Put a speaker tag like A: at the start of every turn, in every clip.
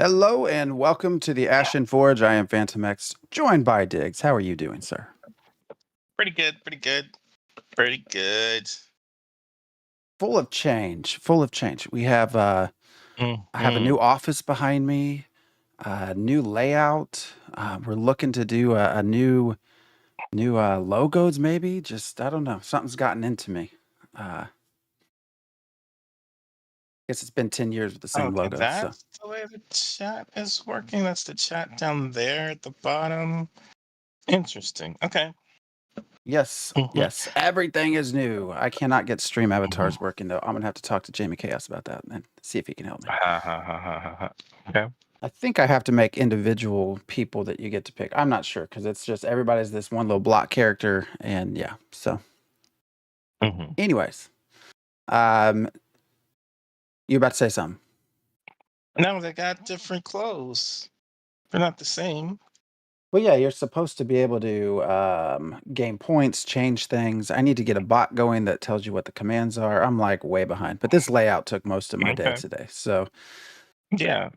A: Hello and welcome to the Ashen Forge. I am Phantom X, joined by Diggs. How are you doing, sir?
B: Pretty good, pretty good, pretty good.
A: Full of change. Full of change. We have I have a new
B: Mhm.
A: office behind me, new layout. We're looking to do a new logos, maybe. Just I don't know. Something's gotten into me. Guess it's been 10 years with the same
B: Okay,
A: logo. So
B: that's the way the chat is working. That's the chat down there at the bottom. Interesting. Okay.
A: yes,
B: Mhm,
A: yes, everything is new. I cannot get stream
B: mhm.
A: avatars working though. I'm gonna have to talk to Jamie Chaos about that and see if he can help me.
B: Ha, ha, ha, ha, ha, ha. Okay.
A: I think I have to make individual people that you get to pick. I'm not sure because it's just everybody's this one little block character, and yeah. So,
B: Mhm.
A: anyways, um, you about to say something?
B: No, they got different clothes. They're not the same.
A: Well, yeah, you're supposed to be able to gain points, change things. I need to get a bot going that tells you what the commands are. I'm like way behind, but this layout took most of my day
B: Okay.
A: today. So,
B: Yeah.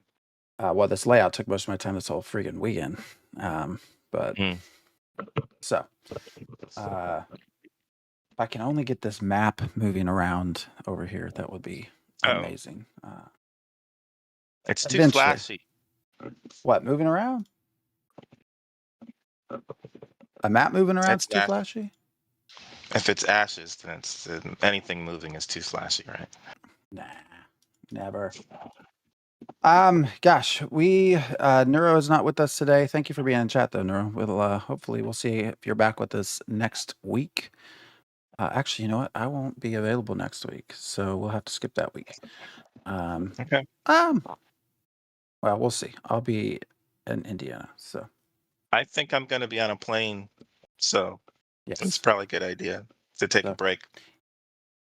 A: well, this layout took most of my time this whole freaking weekend. But
B: Mm.
A: so, uh, if I can only get this map moving around over here, that would be
B: Oh,
A: amazing.
B: it's too
A: Eventually.
B: flashy.
A: What, moving around? A map moving around's
B: It's
A: too
B: ash.
A: flashy?
B: If it's ashes, then it's anything moving is too flashy, right?
A: Nah, never. Gosh, Neuro is not with us today. Thank you for being in chat though, Neuro. Hopefully we'll see if you're back with us next week. Actually, you know what? I won't be available next week, so we'll have to skip that week. Um,
B: Okay.
A: um, well, we'll see. I'll be in Indiana, so
B: I think I'm going to be on a plane, so it's
A: yes.
B: probably a good idea to take a
A: So
B: break.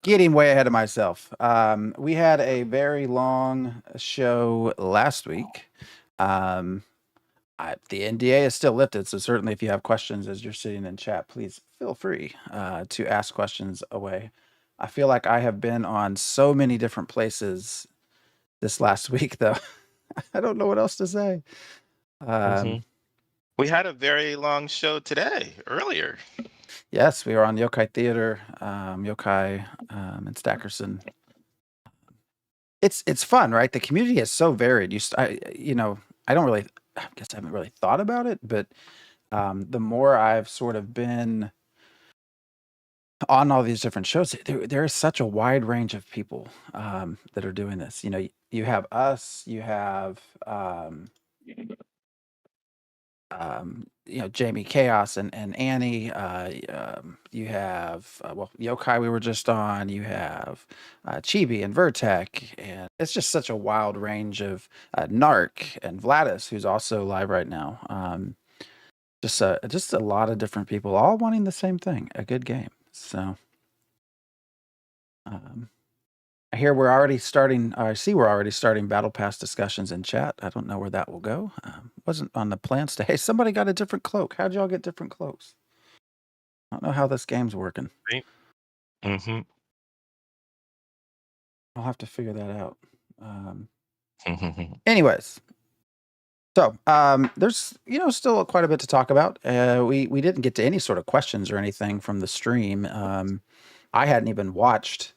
A: getting way ahead of myself. We had a very long show last week. Um, the NDA is still lifted, so certainly if you have questions as you're sitting in chat, please feel free to ask questions away. I feel like I have been on so many different places this last week, though. I don't know what else to say.
B: hmm
A: Um,
B: We had a very long show today, earlier.
A: yes, we were on Yokai Theater, Yokai, and Stackerson. It's fun, right? The community is so varied. I don't really, I guess I haven't really thought about it, but the more I've sort of been on all these different shows, there is such a wide range of people that are doing this. You have us, you have Jamie Chaos and Annie. You have Yokai we were just on. You have Chibi and Vertec, and it's just such a wild range of Narc and Vladis, who's also live right now. Just a lot of different people, all wanting the same thing: a good game. So. Um, I hear we're already starting. I see we're already starting battle pass discussions in chat. I don't know where that will go. Wasn't on the plans to. Hey, somebody got a different cloak. How'd y'all get different cloaks? I don't know how this game's working.
B: Right? hmm
A: I'll have to figure that out. Um, anyways, so there's still quite a bit to talk about. We didn't get to any sort of questions or anything from the stream. I hadn't even watched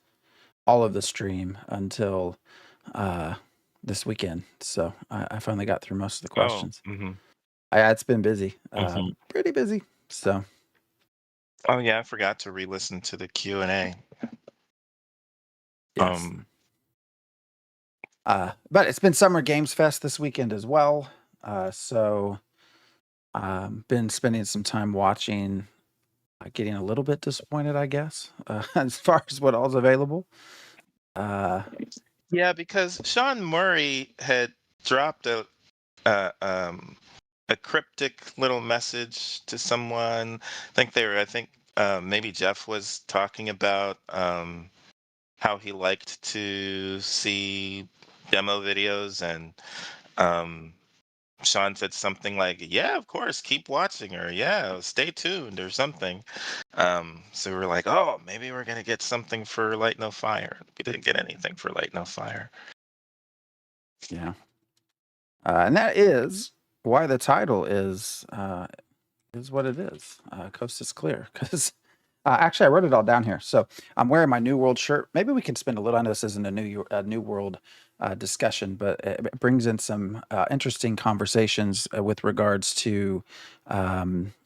A: all of the stream until uh, this weekend, so I finally got through most of the
B: Oh,
A: questions.
B: hmm
A: It's been busy,
B: hmm
A: pretty busy. So
B: oh yeah, I forgot to re-listen to the Q&A.
A: yes,
B: Um,
A: but it's been Summer Games Fest this weekend as well. So been spending some time watching. Getting a little bit disappointed, I guess, as far as what all's available. Uh,
B: yeah, because Sean Murray had dropped uh, um, a cryptic little message to someone. I think maybe Jeff was talking about how he liked to see demo videos, and um, Sean said something like, "Yeah, of course, keep watching," or "Yeah, stay tuned," or something. So we were like, "Oh, maybe we're gonna get something for Light No Fire." We didn't get anything for Light No Fire.
A: yeah. And that is why the title is what it is. Coast is clear because actually I wrote it all down here. So I'm wearing my New World shirt. Maybe we can spend a little. I know this isn't a New World discussion, but it brings in some interesting conversations with regards to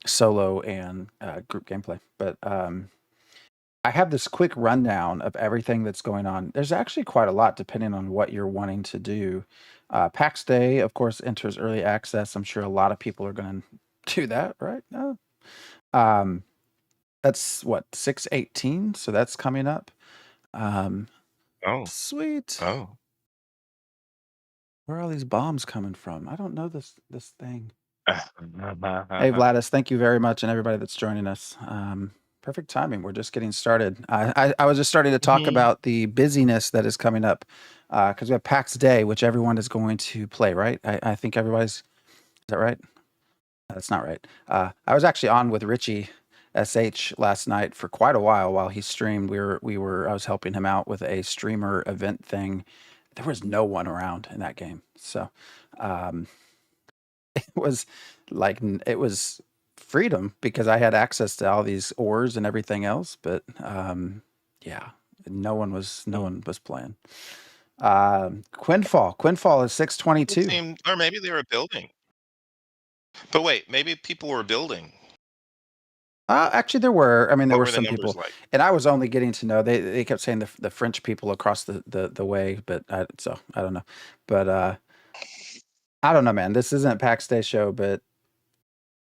A: solo and group gameplay. But I have this quick rundown of everything that's going on. There's actually quite a lot depending on what you're wanting to do. Pax Day, of course, enters early access. I'm sure a lot of people are going to do that, right? Um, that's what 6/18, so that's coming up.
B: Oh,
A: Sweet.
B: oh.
A: Where are all these bombs coming from? I don't know this thing. Hey, Vladis, thank you very much, and everybody that's joining us. Perfect timing. We're just getting started. I was just starting to talk
B: Mhm.
A: about the busyness that is coming up because we have PAX Day, which everyone is going to play, right? I think everybody's. Is that right? That's not right. I was actually on with Richie SH last night for quite a while he streamed. I was helping him out with a streamer event thing. There was no one around in that game, so um, it was it was freedom because I had access to all these ores and everything else. But yeah, no one was playing. Quinfall is
B: It
A: 6/22.
B: seemed, or maybe they were building. But wait, maybe people were building.
A: Actually, there were. I mean, there
B: What
A: were
B: were the
A: some
B: numbers
A: people,
B: like?
A: and I was only getting to know. They kept saying the French people across the way, but so I don't know. But I don't know, man. This isn't a PAX Day show, but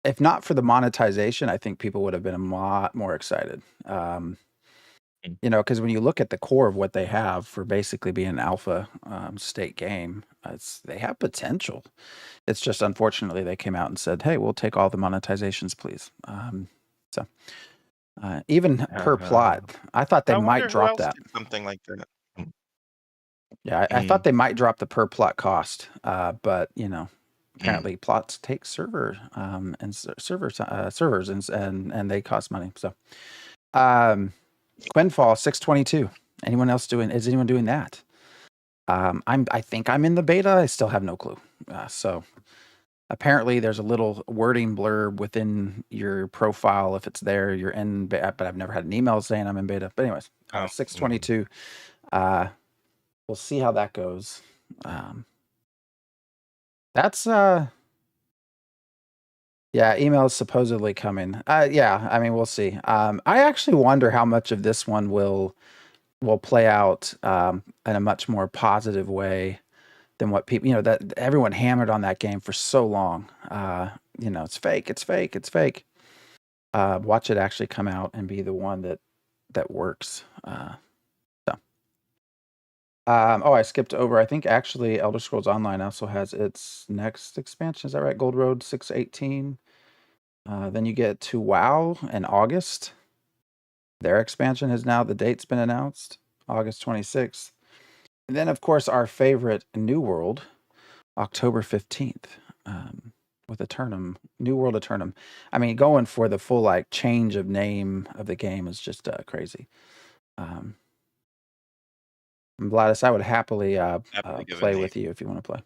A: if not for the monetization, I think people would have been a lot more excited.
B: Mm.
A: Because when you look at the core of what they have for basically being an alpha state game, they have potential. It's just unfortunately they came out and said, "Hey, we'll take all the monetizations, please." So even per plot, I thought they
B: I
A: might
B: wonder who
A: drop
B: else
A: that.
B: did something like that.
A: Yeah, I thought
B: Mm.
A: they might drop the per plot cost, but
B: Mm.
A: apparently plots take servers and they cost money. So Quinfall 6/22. Is anyone doing that? I think I'm in the beta. I still have no clue. So apparently there's a little wording blurb within your profile if it's there. You're in beta, but I've never had an email saying I'm in beta. But anyways,
B: Oh,
A: 6/22. We'll see how that goes. That's yeah, emails supposedly coming. Yeah, I mean we'll see. I actually wonder how much of this one will play out in a much more positive way than what people, that everyone hammered on that game for so long. It's fake, it's fake, it's fake. Watch it actually come out and be the one that works. So. I skipped over. I think actually Elder Scrolls Online also has its next expansion. Is that right? Gold Road 6/18. Then you get to WoW in August. Their expansion the date's been announced, August 26th. And then, of course, our favorite New World, October 15th, with Eternum, New World Eternum. I mean, going for the full change of name of the game is just crazy. Gladys, I would happily
B: happily give a
A: play
B: name.
A: with you if you want to play.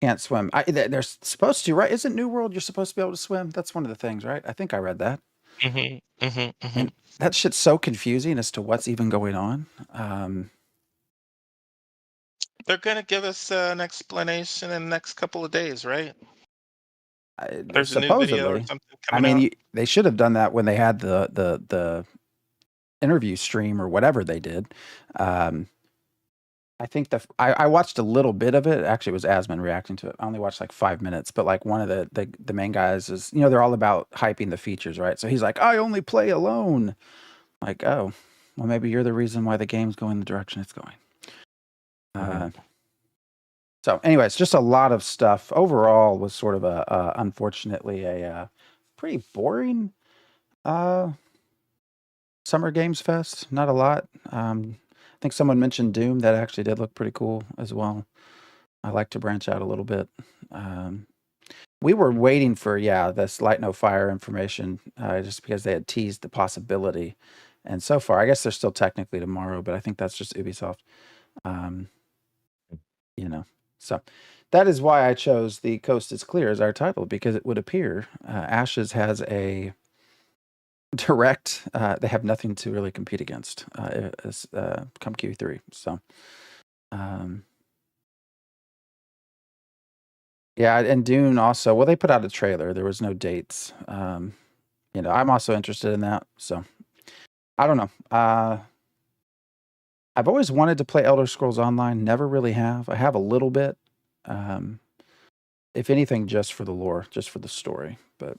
A: Can't swim. They're supposed to, right? Isn't New World you're supposed to be able to swim? That's one of the things, right? I think I read that. And that shit's so confusing as to what's even going on.
B: They're gonna give us an explanation in the next couple of days, right? There's a new video or
A: Supposedly,
B: something
A: I
B: coming
A: mean,
B: out.
A: they should have done that when they had the interview stream or whatever they did. I think I watched a little bit of it. Actually, it was Asman reacting to it. I only watched like 5 minutes, but like one of the main guys is, they're all about hyping the features, right? So he's like, I only play alone. Like, oh, well, maybe you're the reason why the game's going the direction it's going. So, anyways, just a lot of stuff. Overall, was sort of unfortunately a pretty boring Summer Games Fest. Not a lot. I think someone mentioned Doom. That actually did look pretty cool as well. I like to branch out a little bit. We were waiting for this Light No Fire information just because they had teased the possibility, and so far, I guess they're still technically tomorrow, but I think that's just Ubisoft. You know, So that is why I chose "The Coast is Clear" as our title, because it would appear Ashes has a direct. They have nothing to really compete against come Q3. So. Um, Yeah, and Dune also. Well, they put out a trailer. There was no dates. I'm also interested in that. So I don't know. I've always wanted to play Elder Scrolls Online. Never really have. I have a little bit. Um, if anything, just for the lore, just for the story. But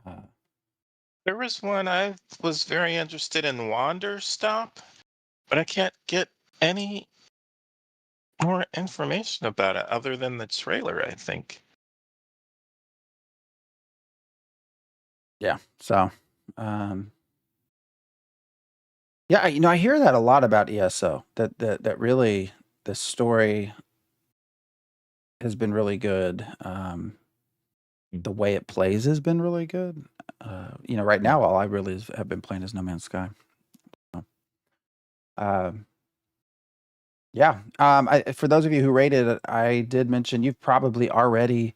A: uh,
B: There was one I was very interested in, Wander Stop, but I can't get any more information about it other than the trailer, I think.
A: yeah. So um, yeah, I hear that a lot about ESO. That really the story has been really good. The way it plays has been really good. Right now, all I really have been playing is No Man's Sky. So, um, yeah. For those of you who rated it, I did mention you've probably already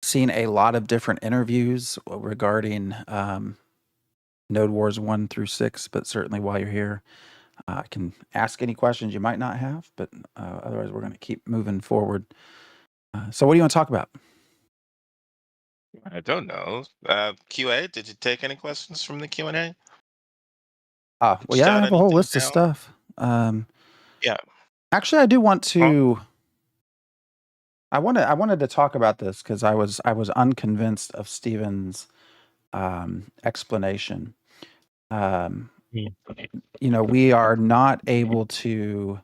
A: seen a lot of different interviews regarding Node Wars 1 through 6, but certainly while you're here, I can ask any questions you might not have, but otherwise, we're going to keep moving forward. So, what do you want to talk about?
B: I don't know. QA, did you take any questions from the Q&A? Did
A: Well,
B: you
A: yeah, I
B: jot
A: have a whole
B: anything
A: list of
B: down?
A: stuff.
B: Yeah.
A: Actually, I do want
B: Huh?
A: to. I wanted to talk about this because I was unconvinced of Stephen's explanation. Um, we are not able to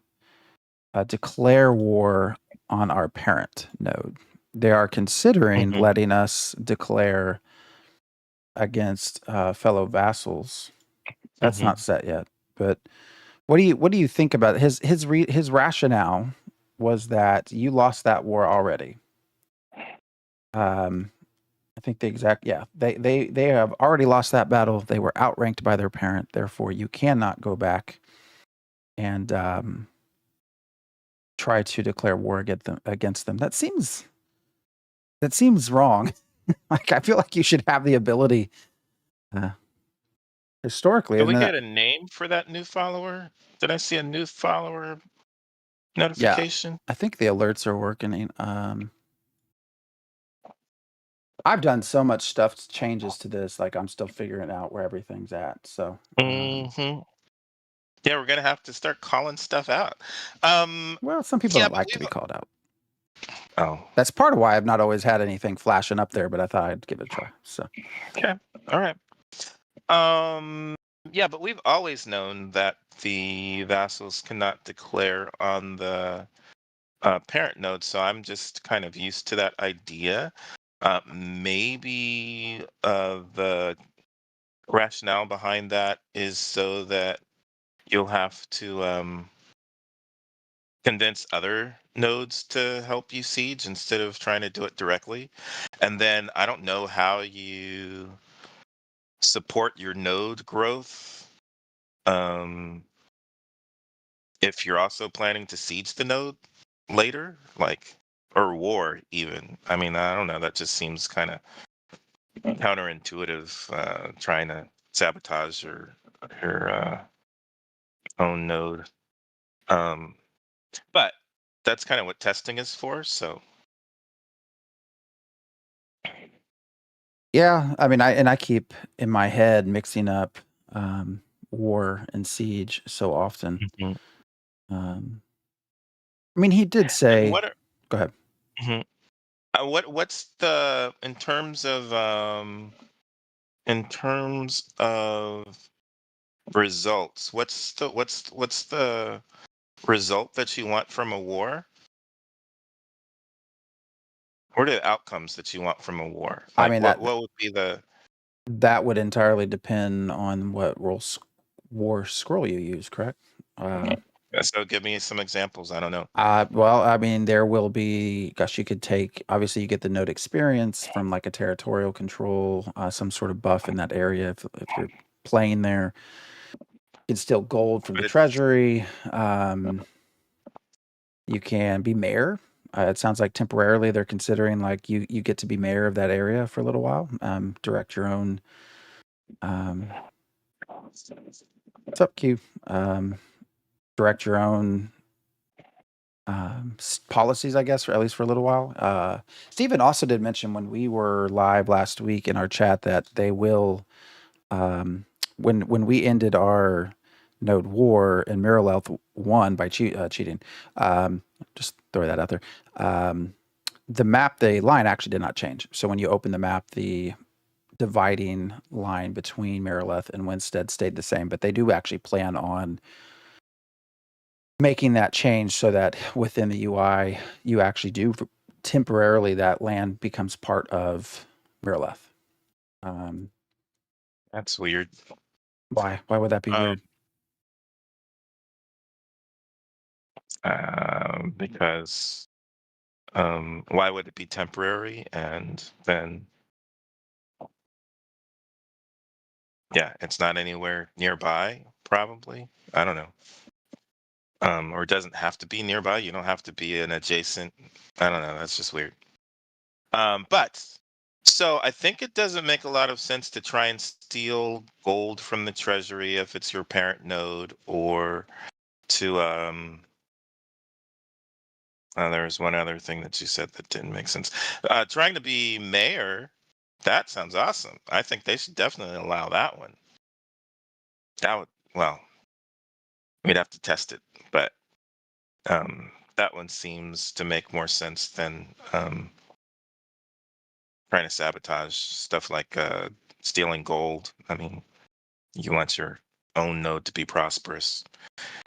A: declare war on our parent node. They are considering
B: Mm-hmm.
A: letting us declare against fellow vassals. That's
B: Mm-hmm.
A: not set yet. But what do you think about his rationale was that you lost that war already. Um, I think the exact yeah they have already lost that battle. They were outranked by their parent. Therefore, you cannot go back and try to declare war against them. That seems wrong. Like I feel like you should have the ability. Uh, historically,
B: Did
A: and
B: we
A: then
B: get a name for that new follower? Did I see a new follower
A: yeah,
B: notification?
A: I think the alerts are working. I've done so much stuff changes to this. Like I'm still figuring out where everything's at. So
B: Mm-hmm. Yeah, we're gonna have to start calling stuff out.
A: well, some people
B: Yeah,
A: don't
B: but
A: like to
B: we've
A: be called out.
B: oh,
A: That's part of why I've not always had anything flashing up there, but I thought I'd give it a try. So
B: okay. All right. Um, yeah, but we've always known that the vassals cannot declare on the parent node, so I'm just kind of used to that idea. Maybe the rationale behind that is so that you'll have to convince other nodes to help you siege instead of trying to do it directly. And then I don't know how you support your node growth. Um, if you're also planning to siege the node later, like or war even. I mean, I don't know. That just seems kind of counterintuitive. Trying to sabotage your own node. Um, but that's kind of what testing is for. So
A: yeah, I mean, I keep in my head mixing up war and siege so often.
B: Mhm.
A: Um, I mean, he did
B: And
A: say,
B: what are
A: "Go ahead."
B: mhm. What's the in terms of results? What's the result that you want from a war? What are the outcomes that you want from a war?
A: I
B: Like
A: mean
B: what would be the
A: that would entirely depend on what war scroll you use. Correct.
B: so give me some examples. I don't know.
A: Well, I mean, there will be, gosh, you could take, obviously, you get the node experience from like a territorial control, some sort of buff in that area if you're playing there. You can steal gold from the
B: But it's
A: treasury. You can be mayor. It sounds like temporarily they're considering like you get to be mayor of that area for a little while. Direct your own. Um, what's up, Q? Direct your own policies, I guess, or at least for a little while. Stephen also did mention when we were live last week in our chat that they will, when we ended our node war and Mirrorleth won by cheating. Just throw that out there. The map, the line actually did not change. So when you open the map, the dividing line between Mirrorleth and Winstead stayed the same, but they do actually plan on making that change so that within the UI, you actually do temporarily that land becomes part of Mirrorleth.
B: That's weird.
A: Why? Why would that be weird?
B: Because why would it be temporary? And then, yeah, it's not anywhere nearby, probably. I don't know. Or it doesn't have to be nearby. You don't have to be an adjacent. I don't know. That's just weird. But so I think it doesn't make a lot of sense to try and steal gold from the treasury if it's your parent node, or to there's one other thing that you said that didn't make sense. Trying to be mayor, that sounds awesome. I think they should definitely allow that one. That would, well, we'd have to test it, but that one seems to make more sense than trying to sabotage stuff like stealing gold. I mean, you want your own node to be prosperous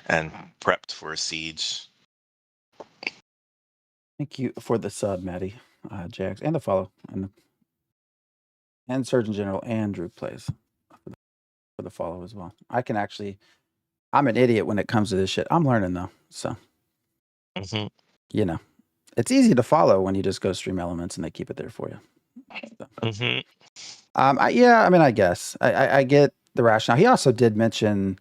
B: and prepped for a siege.
A: Thank you for the sub, Maddie, Jax, and the follow, and Surgeon General Andrew plays for the follow as well. I can actually, I'm an idiot when it comes to this shit. I'm learning though, so
B: Mm-hmm.
A: you know, it's easy to follow when you just go stream elements and they keep it there for you. So.
B: Mm-hmm.
A: Yeah, I mean, I guess I get the rationale. He also did mention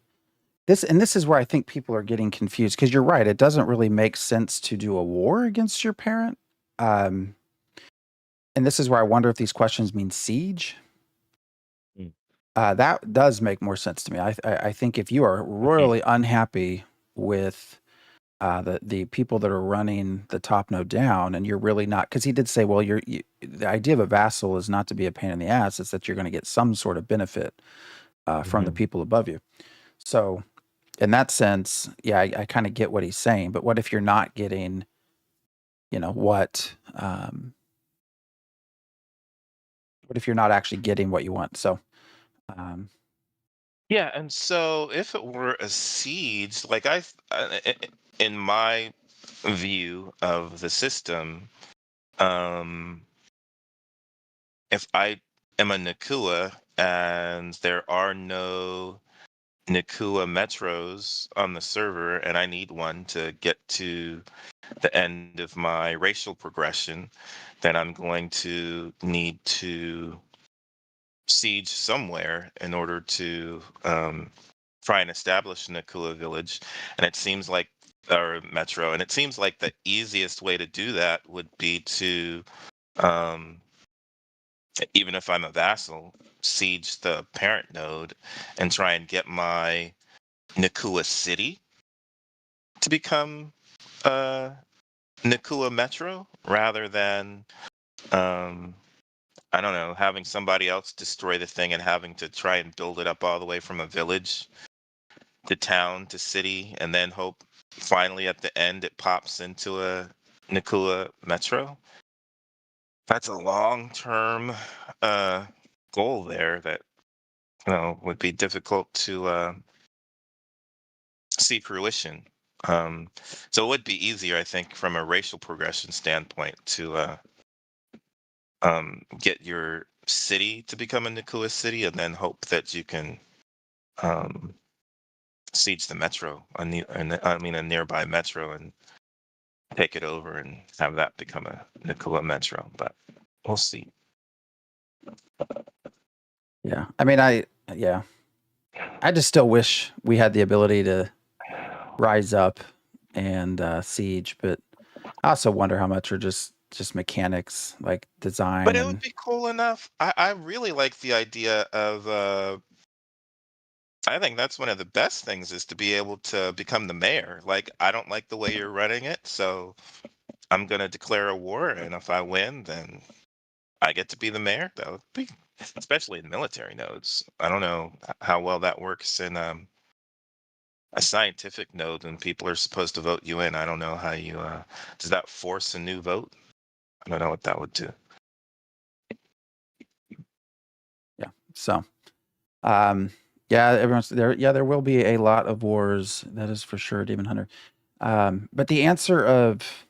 A: this, and this is where I think people are getting confused because you're right. It doesn't really make sense to do a war against your parent. And this is where I wonder if these questions mean siege. That does make more sense to me. I think if you are royally unhappy with the people that are running the top node down, and you're really not, because he did say, well, the idea of a vassal is not to be a pain in the ass; it's that you're going to get some sort of benefit from the people above you. So, in that sense, yeah, I kind of get what he's saying. But what if you're not getting, what if you're not actually getting what you want? So.
B: Yeah, and so if it were a siege, like in my view of the system, um, if I am a Nakua and there are no Nakua metros on the server, and I need one to get to the end of my racial progression, then I'm going to need to siege somewhere in order to try and establish Nakua village. And it seems like, or metro, and it seems like the easiest way to do that would be to, um, even if I'm a vassal, siege the parent node and try and get my Nakua city to become Nakua metro rather than I don't know, having somebody else destroy the thing and having to try and build it up all the way from a village to town to city, and then hope finally at the end it pops into a Nakua metro. That's a long-term goal there that would be difficult to see fruition. So it would be easier, I think, from a racial progression standpoint to get your city to become a Nakua city, and then hope that you can um, siege the metro, I mean a nearby metro, and take it over and have that become a Nakua metro. But we'll see.
A: Yeah, I mean, I just still wish we had the ability to rise up and Siege, but I also wonder how much are just mechanics, like design
B: But it would
A: and
B: be cool enough. I really like the idea of I think that's one of the best things is to be able to become the mayor. Like, I don't like the way you're running it, so I'm gonna declare a war, and if I win, then I get to be the mayor. That would be, especially in military nodes. I don't know how well that works in a scientific node when people are supposed to vote you in. I don't know how you does that force a new vote? I don't know what that would do.
A: yeah. So, um, yeah, everyone's there. Yeah, there will be a lot of wars. That is for sure, Demon Hunter. But the answer of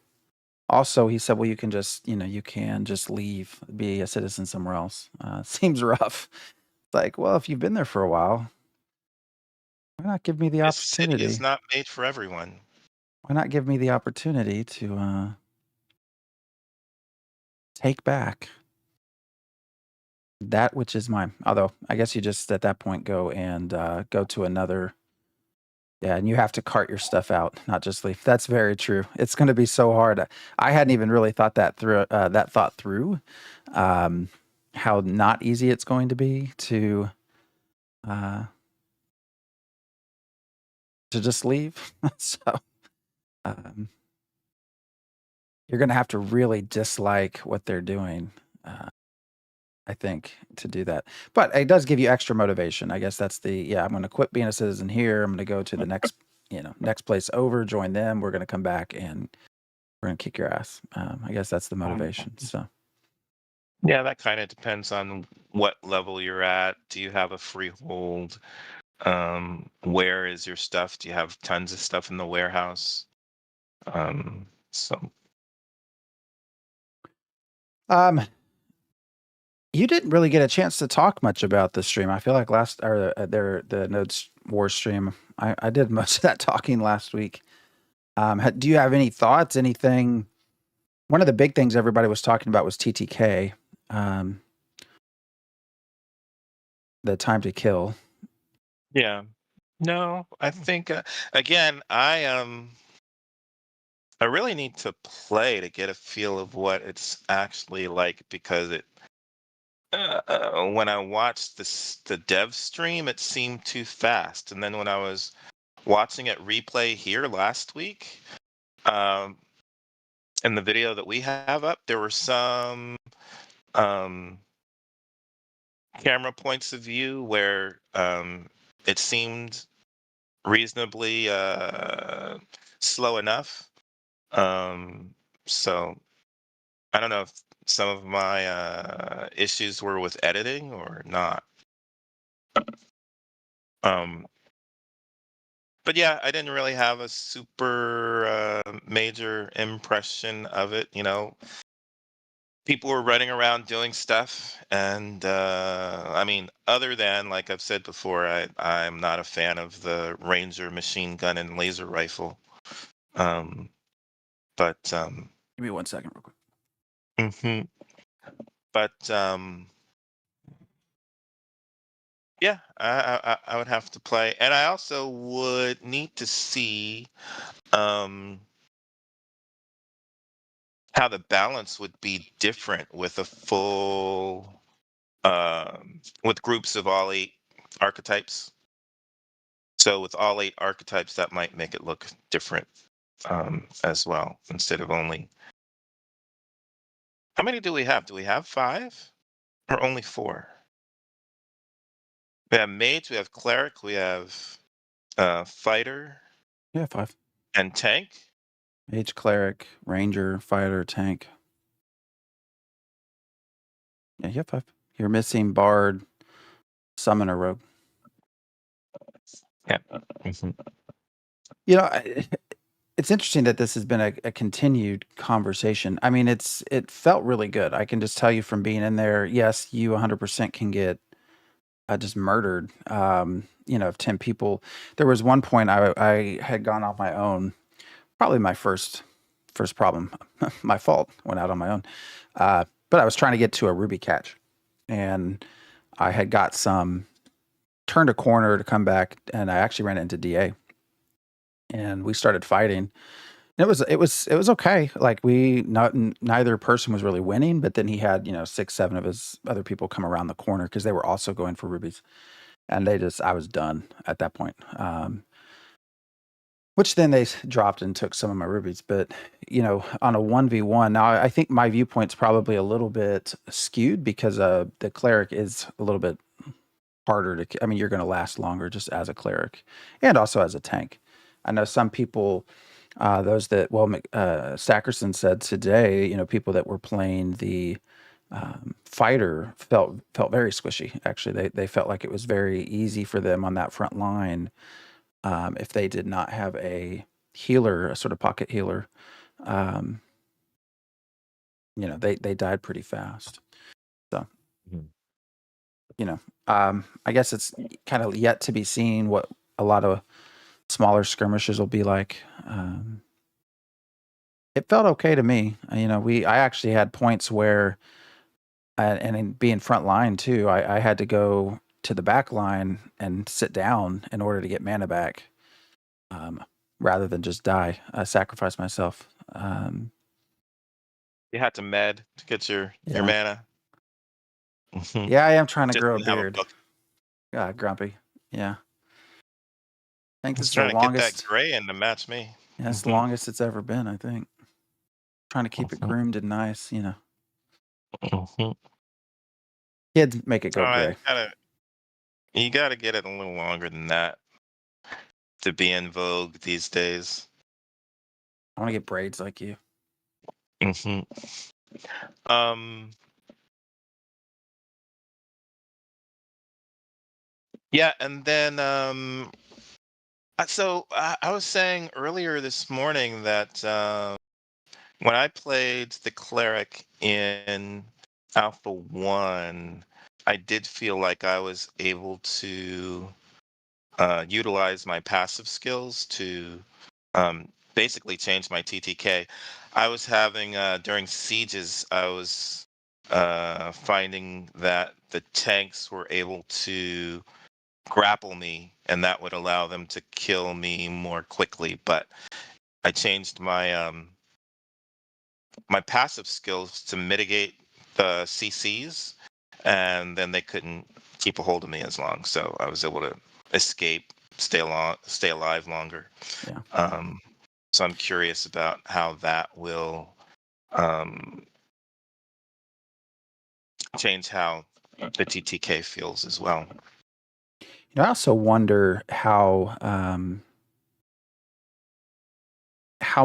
A: also, he said, well, you can just, you can just leave, be a citizen somewhere else. Seems rough. Like, well, if you've been there for a while, why not give me the
B: This city is
A: opportunity?
B: not made for everyone.
A: Why not give me the opportunity to take back that which is mine? Although, I guess you just at that point go and go to another. Yeah, and you have to cart your stuff out, not just leave. That's very true. It's going to be so hard. I hadn't even really thought that through. That thought through, um, how not easy it's going to be uh, to just leave. So um, you're going to have to really dislike what they're doing. I think to do that, but it does give you extra motivation. I guess that's I'm going to quit being a citizen here. I'm going to go to the next, next place over, join them. We're going to come back and we're going to kick your ass. I guess that's the motivation. So
B: Yeah, that kind of depends on what level you're at. Do you have a freehold? Where is your stuff? Do you have tons of stuff in the warehouse? So
A: um, you didn't really get a chance to talk much about the stream. I feel like the Nodes War stream. I did most of that talking last week. Do you have any thoughts? Anything? One of the big things everybody was talking about was TTK, um, the time to kill.
B: yeah, no, I think again, I really need to play to get a feel of what it's actually like because when I watched the dev stream, it seemed too fast, and then when I was watching it replay here last week, um, in the video that we have up, there were some um, camera points of view where it seemed reasonably slow enough. Um, so I don't know if some of my issues were with editing or not. Um, but yeah, I didn't really have a super major impression of it. People were running around doing stuff, and I mean, other than like I've said before, I'm not a fan of the Ranger machine gun and laser rifle. Um, but
A: Give me 1 second, real quick.
B: mhm. but yeah, I would have to play, and I also would need to see um how the balance would be different with a full with groups of all 8 archetypes. So with all 8 archetypes, that might make it look different as well, instead of only. How many do we have? Do we have 5 or only 4? We have mage, we have cleric, we have fighter
A: Yeah, 5.
B: and tank.
A: Mage, cleric, ranger, fighter, tank. Yeah, you have 5. You're missing bard, summoner, rogue.
B: Yeah. Mhm.
A: It's interesting that this has been a continued conversation. I mean, it felt really good. I can just tell you from being in there. Yes, you 100% can get just murdered. Of 10 people. There was one point I had gone on my own. Probably my first problem. My fault. Went out on my own. But I was trying to get to a ruby catch, and I had got turned a corner to come back, and I actually ran into DA. and we started fighting. It was okay. Like neither person was really winning, but then he had 6, 7 of his other people come around the corner because they were also going for rubies, and I was done at that point. Which then they dropped and took some of my rubies. But, on a 1v1, now I think my viewpoint's probably a little bit skewed because the cleric is a little bit harder to. I mean, you're going to last longer just as a cleric and also as a tank. I know some people, those that, Sackerson said today, people that were playing the fighter felt very squishy. Actually, they felt like it was very easy for them on that front line. If they did not have a healer, a sort of pocket healer, um, they died pretty fast. So,
C: Mhm.
A: I guess it's kind of yet to be seen what a lot of smaller skirmishes will be like. It felt okay to me. I actually had points where, and in being front line too, I had to go to the back line and sit down in order to get mana back. Rather than just die, I sacrificed myself.
B: You had to med to get your
A: Yeah.
B: mana. Mhm.
A: Yeah, I am trying to
B: Just
A: grow a
B: didn't have
A: beard.
B: book.
A: Grumpy. Yeah. I think this
B: Just
A: is the
B: trying to get that
A: longest.
B: gray in to match me.
A: Yeah, it's the longest it's ever been, I think. Trying to keep it
B: Mhm.
A: groomed and nice,
B: Mhm.
A: Kids make it go
B: Alright,
A: gray.
B: you gotta get it a little longer than that to be in vogue these days.
A: I want to get braids like you.
B: Mhm. Um, yeah, and then, so I was saying earlier this morning that, when I played the cleric in Alpha 1, I did feel like I was able to utilize my passive skills to basically change my TTK. I was having during sieges, I was finding that the tanks were able to grapple me, and that would allow them to kill me more quickly. But I changed my passive skills to mitigate the CCs, and then they couldn't keep a hold of me as long. So I was able to escape, stay alive longer.
A: Yeah.
B: Um, so I'm curious about how that will um, change how the TTK feels as well.
A: I also wonder how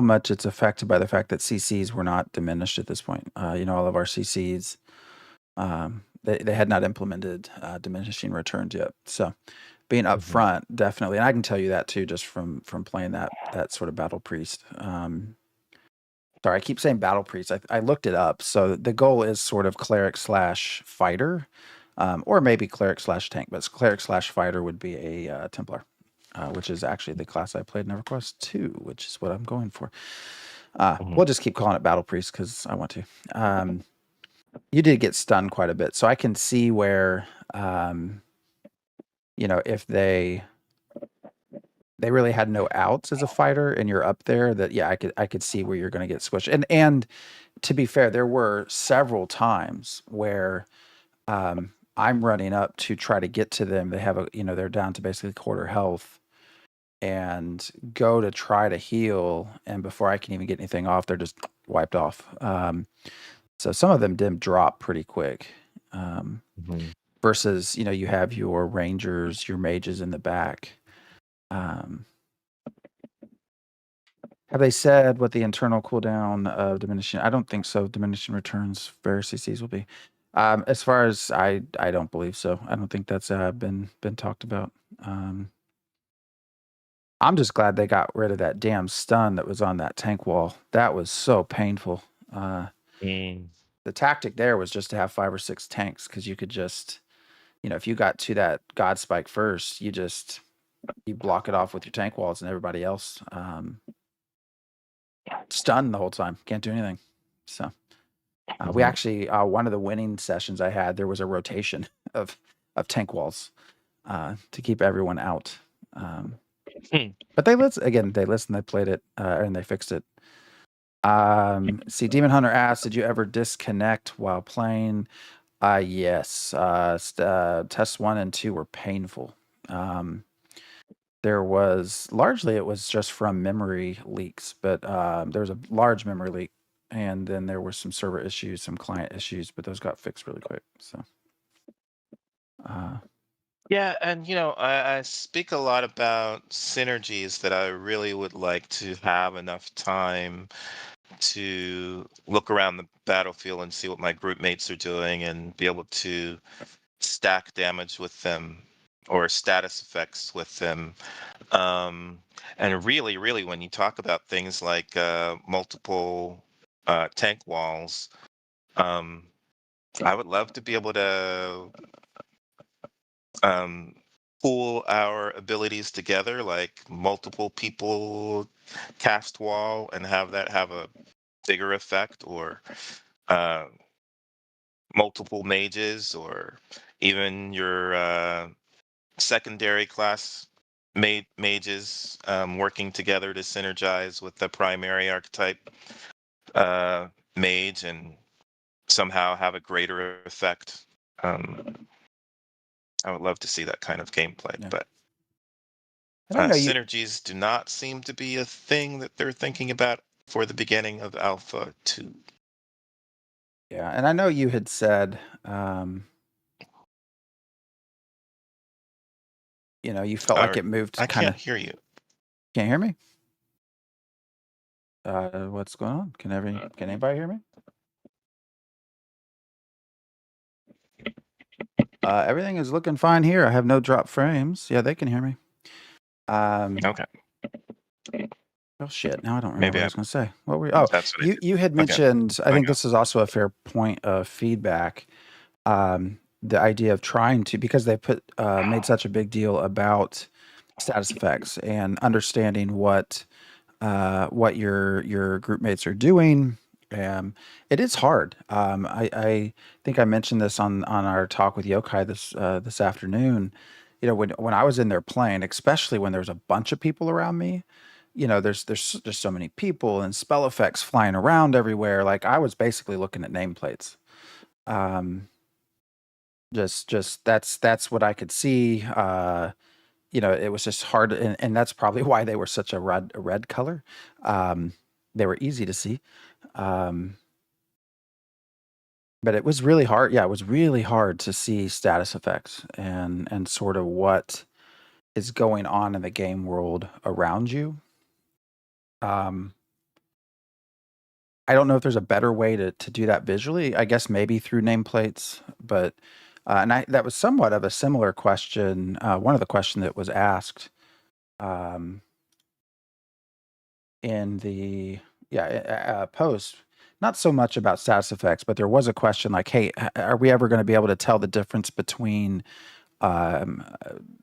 A: much it's affected by the fact that CCs were not diminished at this point. All of our CCs, they had not implemented diminishing returns yet. So being up front, definitely, and I can tell you that too, just from playing that sort of battle priest. Sorry, I keep saying battle priest. I looked it up. So the goal is sort of cleric slash fighter, or maybe cleric slash tank, but cleric slash fighter would be a Templar, which is actually the class I played in EverQuest 2, which is what I'm going for. We'll just keep calling it battle priest because I want to. You did get stunned quite a bit, so I can see where, if they really had no outs as a fighter and you're up there, that yeah, I could see where you're going to get squished. And to be fair, there were several times where I'm running up to try to get to them. They have they're down to basically quarter health, and go to try to heal, and before I can even get anything off, they're just wiped off. So some of them did drop pretty quick. Versus, you have your rangers, your mages in the back. Have they said what the internal cooldown of diminishing? I don't think so. Diminishing returns for CCs will be. As far as I don't believe so. I don't think that's been talked about. I'm just glad they got rid of that damn stun that was on that tank wall. That was so painful. The tactic there was just to have 5 or 6 tanks because you could just, if you got to that God Spike first, you block it off with your tank walls, and everybody else stunned the whole time. Can't do anything. So we actually, one of the winning sessions I had, there was a rotation of tank walls to keep everyone out. But they listened. They played it, and they fixed it. See, Demon Hunter asked, "Did you ever disconnect while playing?" Yes. Tests 1 and 2 were painful. There was largely it was just from memory leaks, but there was a large memory leak, and then there were some server issues, some client issues, but those got fixed really quick. So,
B: Yeah, and I speak a lot about synergies that I really would like to have enough time to look around the battlefield and see what my group mates are doing and be able to stack damage with them or status effects with them. Um, and really, really, when you talk about things like multiple tank walls, um, I would love to be able to um, pool our abilities together, like multiple people cast wall and have that have a bigger effect, or uh, multiple mages, or even your secondary class mages working together to synergize with the primary archetype uh, mage and somehow have a greater effect. I would love to see that kind of gameplay,
A: yeah.
B: but
A: And I know you.
B: synergies do not seem to be a thing that they're thinking about for the beginning of Alpha 2.
A: Yeah, and I know you had said, you felt like it moved
B: I
A: kind
B: can't
A: of.
B: hear you.
A: Can't hear me? What's going on? Can anybody hear me? Everything is looking fine here. I have no drop frames. Yeah, they can hear me.
B: Okay,
A: Oh shit! Now I don't remember
B: maybe
A: what I was going to say. What were? Oh,
B: that's what I did.
A: you had
B: Okay,
A: mentioned. I
B: I
A: think
B: got.
A: this is also a fair point of feedback. The idea of trying to, because they made such a big deal about status effects and understanding what your group mates are doing. It is hard. I think I mentioned this on our talk with Yokai this afternoon. When I was in there playing, especially when there's a bunch of people around me, there's just so many people and spell effects flying around everywhere. Like I was basically looking at nameplates. Um, just that's what I could see. It was just hard, and that's probably why they were such a red color. They were easy to see, um, but it was really hard. Yeah, it was really hard to see status effects and sort of what is going on in the game world around you. Um, I don't know if there's a better way to do that visually. I guess maybe through nameplates, but that was somewhat of a similar question. One of the questions that was asked. Um, in the post, not so much about status effects, but there was a question like, "Hey, are we ever going to be able to tell the difference between um,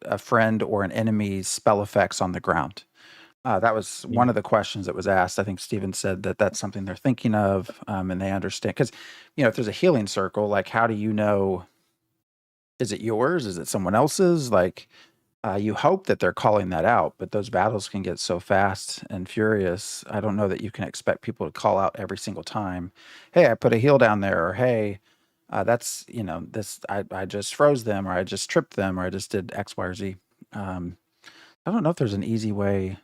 A: a friend or an enemy's spell effects on the ground?" That was one of the questions that was asked. I think Steven said that that's something they're thinking of, and they understand because, if there's a healing circle, like how do you know? Is it yours? Is it someone else's? Like, you hope that they're calling that out, but those battles can get so fast and furious. I don't know that you can expect people to call out every single time. Hey, I put a heal down there, or hey, that's this. I just froze them, or I just tripped them, or I just did X, Y, or Z. Um, I don't know if there's an easy way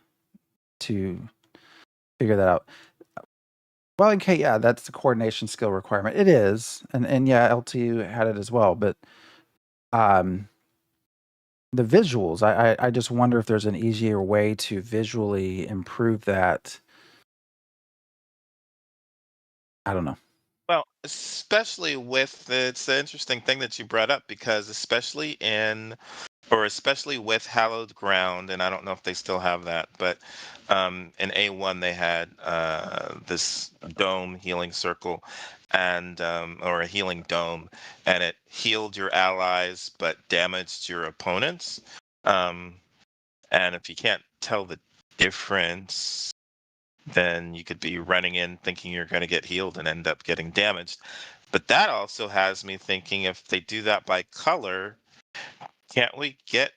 A: to figure that out. Well, okay, yeah, that's the coordination skill requirement. It is, and yeah, LTU had it as well, but um, the visuals, I just wonder if there's an easier way to visually improve that. I don't know.
B: Well, especially with it's an interesting thing that you brought up because especially with Hallowed Ground, and I don't know if they still have that, but in A1 they had this dome healing circle and or a healing dome, and it healed your allies but damaged your opponents. Um, and if you can't tell the difference, then you could be running in thinking you're going to get healed and end up getting damaged. But that also has me thinking if they do that by color, can't we get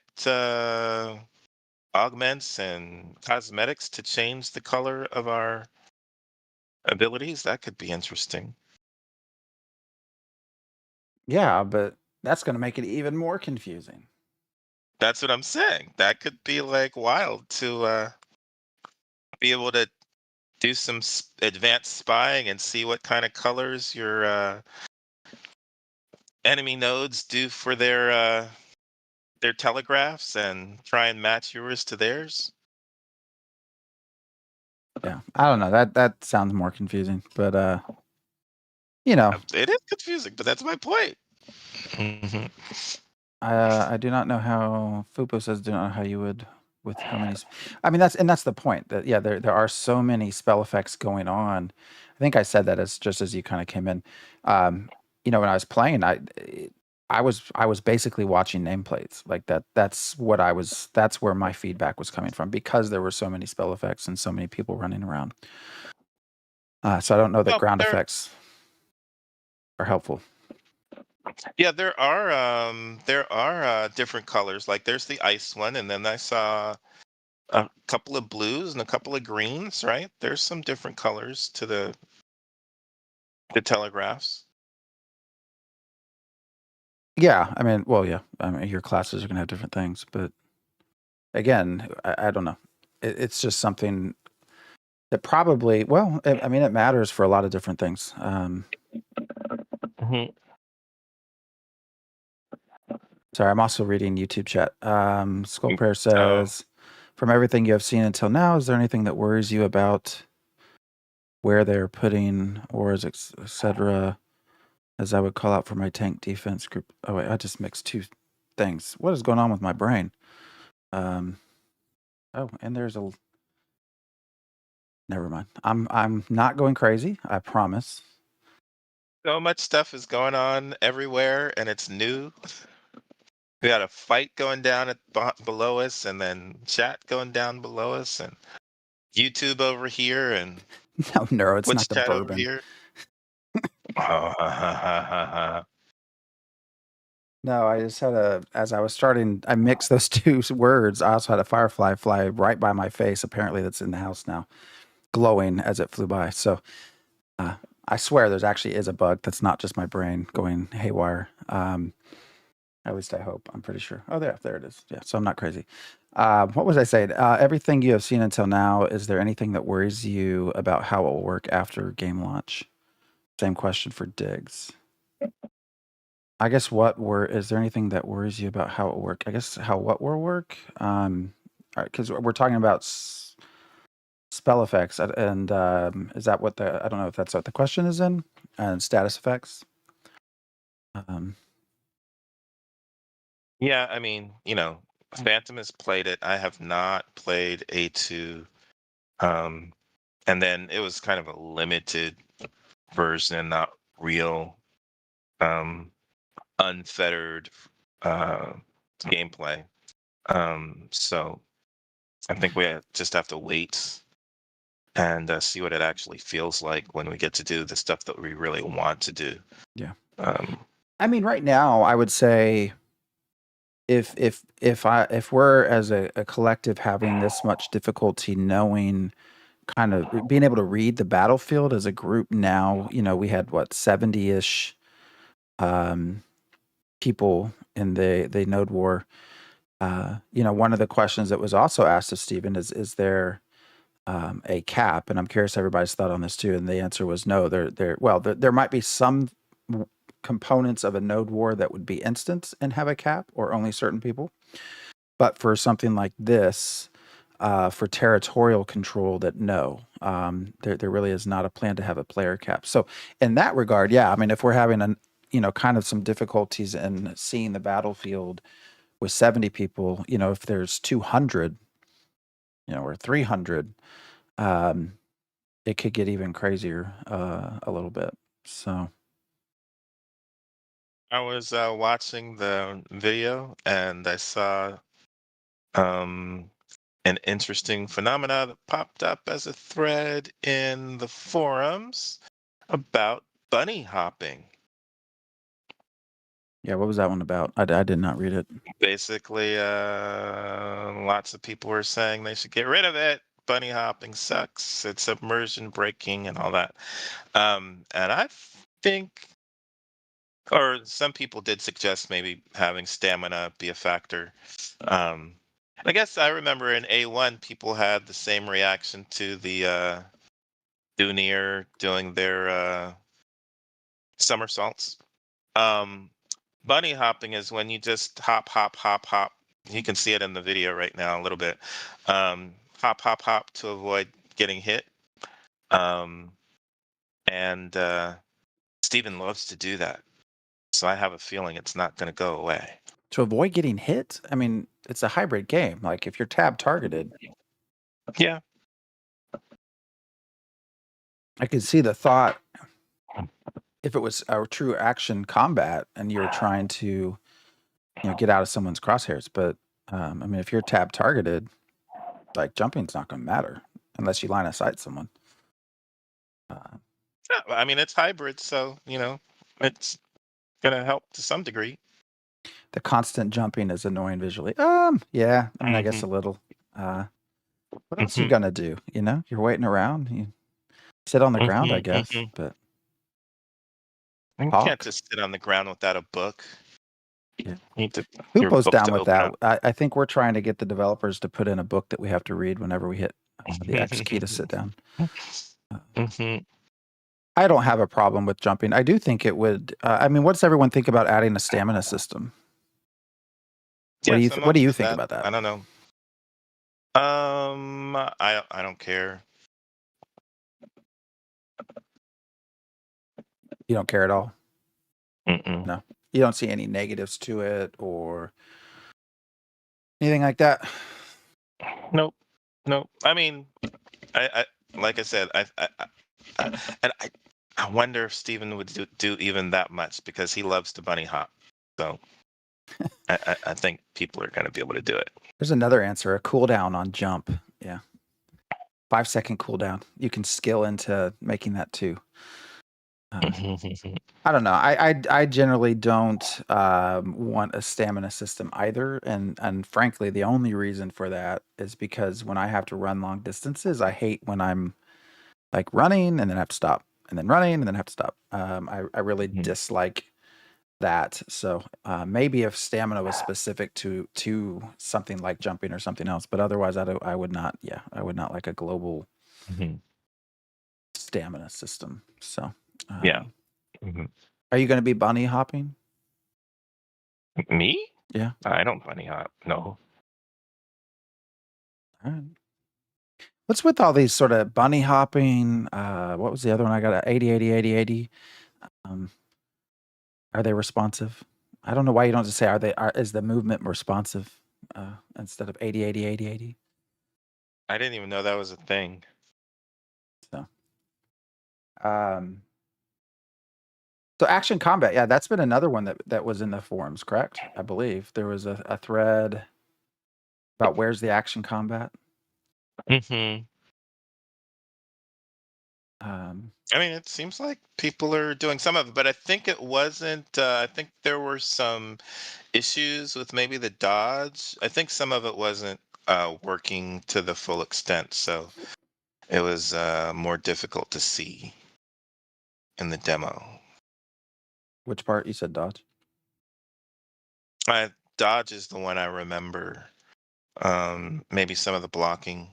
B: augments and cosmetics to change the color of our abilities? That could be interesting.
A: Yeah, but that's going to make it even more confusing.
B: That's what I'm saying. That could be like wild to be able to do some advanced spying and see what kind of colors your enemy nodes do for their telegraphs and try and match yours to theirs.
A: Yeah, I don't know. That sounds more confusing, but you know,
B: It is confusing, but that's my point. Mhm.
A: I do not know how Fupo says do not know how you would with how many. I mean, that's the point. That yeah, there are so many spell effects going on. I think I said that as just as you kind of came in. You know, when I was playing, I was basically watching nameplates like that. That's what I was. That's where my feedback was coming from because there were so many spell effects and so many people running around. So I don't know that
B: Well,
A: ground effects are helpful.
B: yeah, there are different colors. Like there's the ice one, and then I saw a couple of blues and a couple of greens. Right? There's some different colors to the telegraphs.
A: Yeah, I mean, well, yeah, I mean, your classes are going to have different things, but again, I don't know. It's just something that probably, well, I mean, it matters for a lot of different things.
B: Mhm.
A: Sorry, I'm also reading YouTube chat. Skull Prayer
B: Oh,
A: says, from everything you have seen until now, is there anything that worries you about where they're putting ores, etc., as I would call out for my tank defense group? Oh, wait, I just mixed two things. What is going on with my brain? Oh, and there's a never mind. I'm not going crazy. I promise.
B: so much stuff is going on everywhere, and it's new. We got a fight going down below us, and then chat going down below us, and YouTube over here, and
A: No, Neuro, it's not
B: Twitch
A: the
B: chat over
A: bourbon.
B: here. Ha, ha, ha, ha, ha, ha.
A: No, I just had as I was starting, I mixed those two words. I also had a firefly fly right by my face. Apparently, that's in the house now, glowing as it flew by. So uh, I swear there's actually is a bug. That's not just my brain going haywire. At least I hope. I'm pretty sure. Oh, there it is. Yeah, so I'm not crazy. What was I saying? Everything you have seen until now, is there anything that worries you about how it will work after game launch? Same question for Diggs. I guess is there anything that worries you about how it will work? I guess how what will work? Because we're talking about spell effects, and is that what I don't know if that's what the question is in, and status effects. Um,
B: Yeah, I mean, Phantom has played it. I have not played A2. Um, and then it was kind of a limited version and not real unfettered uh, gameplay. So I think we just have to wait and see what it actually feels like when we get to do the stuff that we really want to do.
A: yeah.
B: Um,
A: I mean, right now, I would say if we're as a collective having this much difficulty knowing kind of being able to read the battlefield as a group now, we had what 70-ish people in the node war. One of the questions that was also asked of Stephen is there a cap? And I'm curious everybody's thought on this too. And the answer was no. There might be some components of a node war that would be instant and have a cap, or only certain people. But for something like this, for territorial control, that no, there really is not a plan to have a player cap. So in that regard, yeah, I mean, if we're having kind of some difficulties in seeing the battlefield with 70 people, if there's 200, or 300, it could get even crazier a little bit. So
B: I was watching the video and I saw um, an interesting phenomena that popped up as a thread in the forums about bunny hopping.
A: Yeah, what was that one about? I did not read it.
B: Basically, lots of people were saying they should get rid of it. Bunny hopping sucks. It's immersion breaking and all that. And I think, or some people did suggest maybe having stamina be a factor. I guess I remember in A1, people had the same reaction to the Dunir doing their somersaults. Um, Bunny hopping is when you just hop, hop, hop, hop. You can see it in the video right now a little bit. Hop, hop, hop to avoid getting hit. Um, and Steven loves to do that. So I have a feeling it's not going to go away.
A: To avoid getting hit? I mean, it's a hybrid game. Like if you're tab targeted,
B: Yeah.
A: I could see the thought if it was a true action combat and you were trying to, get out of someone's crosshairs. But I mean, if you're tab targeted, like jumping's not going to matter unless you line of sight someone.
B: Yeah, I mean, it's hybrid, so, it's going to help to some degree.
A: The constant jumping is annoying visually. Yeah, I mean, I guess a little. What else you gonna do? You're waiting around. You sit on the ground, I guess. But
B: You
A: Hawk?
B: can't just sit on the ground without a book.
A: Yeah.
B: You need to,
A: Who
B: your
A: goes
B: book
A: down
B: to
A: with
B: open
A: that? I think we're trying to get the developers to put in a book that we have to read whenever we hit the X key to sit down. I don't have a problem with jumping. I do think it would. I mean, what does everyone think about adding a stamina system? What do you think about that?
B: I don't know. I don't care.
A: You don't care at all?
B: Mm-mm.
A: No. You don't see any negatives to it or anything like that?
B: Nope. I mean, I like I said, and I wonder if Steven would do even that much because he loves to bunny hop. So I think people are going to be able to do it.
A: There's another answer, a cooldown on jump. Yeah. 5-second cooldown. You can skill into making that too. I don't know. I generally don't want a stamina system either, and frankly, the only reason for that is because when I have to run long distances, I hate when I'm like running and then have to stop, and then running and then have to stop. I really dislike that. So maybe if stamina was specific to something like jumping or something else, but otherwise, I would not. Yeah, I would not like a global stamina system. So
B: Yeah.
A: Are you going to be bunny hopping?
B: Me?
A: Yeah.
B: I don't bunny hop. No.
A: All right. What's with all these sort of bunny hopping? What was the other one I got? 80, 80, 80, 80. Are they responsive? I don't know why you don't just say, is the movement responsive instead of 80, 80, 80, 80?
B: I didn't even know that was a thing.
A: So, so action combat. Yeah, that's been another one that was in the forums, correct? I believe there was a thread about where's the action combat.
B: I mean, it seems like people are doing some of it, but I think it wasn't. I think there were some issues with maybe the dodge. I think some of it wasn't working to the full extent, so it was more difficult to see in the demo.
A: Which part? You said dodge?
B: Dodge is the one I remember. Maybe some of the blocking.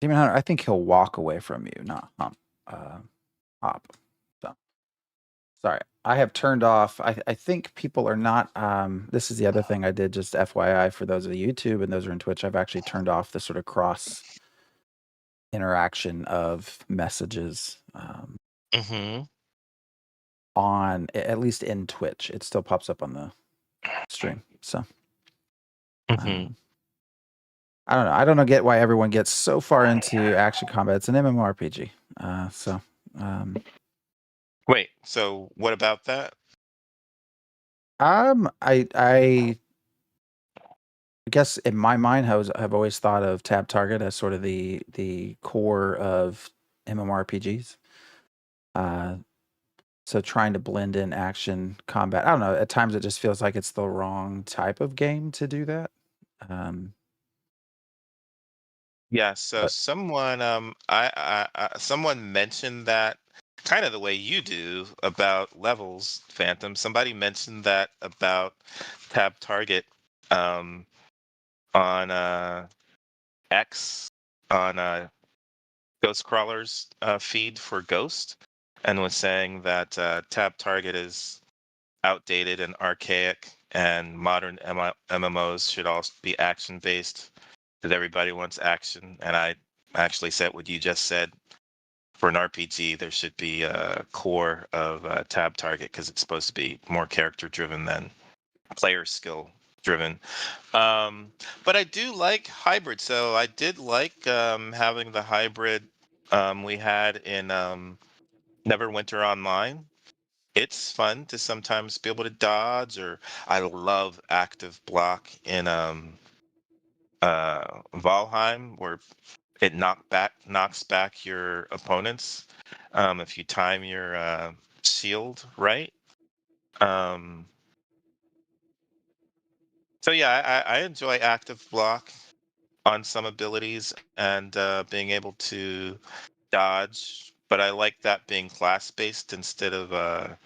A: Demon Hunter, I think he'll walk away from you, not hop. So sorry. I have turned off. I think people are not this is the other thing I did, just FYI for those of the YouTube and those who are in Twitch. I've actually turned off the sort of cross interaction of messages on at least in Twitch. It still pops up on the stream. So I don't know. I don't get why everyone gets so far into action combat. It's an MMORPG.
B: Wait, so what about that?
A: I guess in my mind, I've always thought of tab target as sort of the core of MMORPGs. So trying to blend in action combat, I don't know. At times, it just feels like it's the wrong type of game to do that.
B: Yeah, so
A: But
B: someone mentioned that kind of the way you do about levels, Phantom. Somebody mentioned that about tab target um on X on Ghost Crawler's feed for Ghost, and was saying that tab target is outdated and archaic, and modern MMOs should all be action based because everybody wants action. And I actually said what you just said. For an RPG, there should be a core of tab target because it's supposed to be more character driven than player skill driven. But I do like hybrid. So I did like having the hybrid we had in Neverwinter Online. It's fun to sometimes be able to dodge, or I love active block in Valheim, where it knocks back your opponents if you time your shield right. Um, so yeah, I enjoy active block on some abilities and being able to dodge, but I like that being class based instead of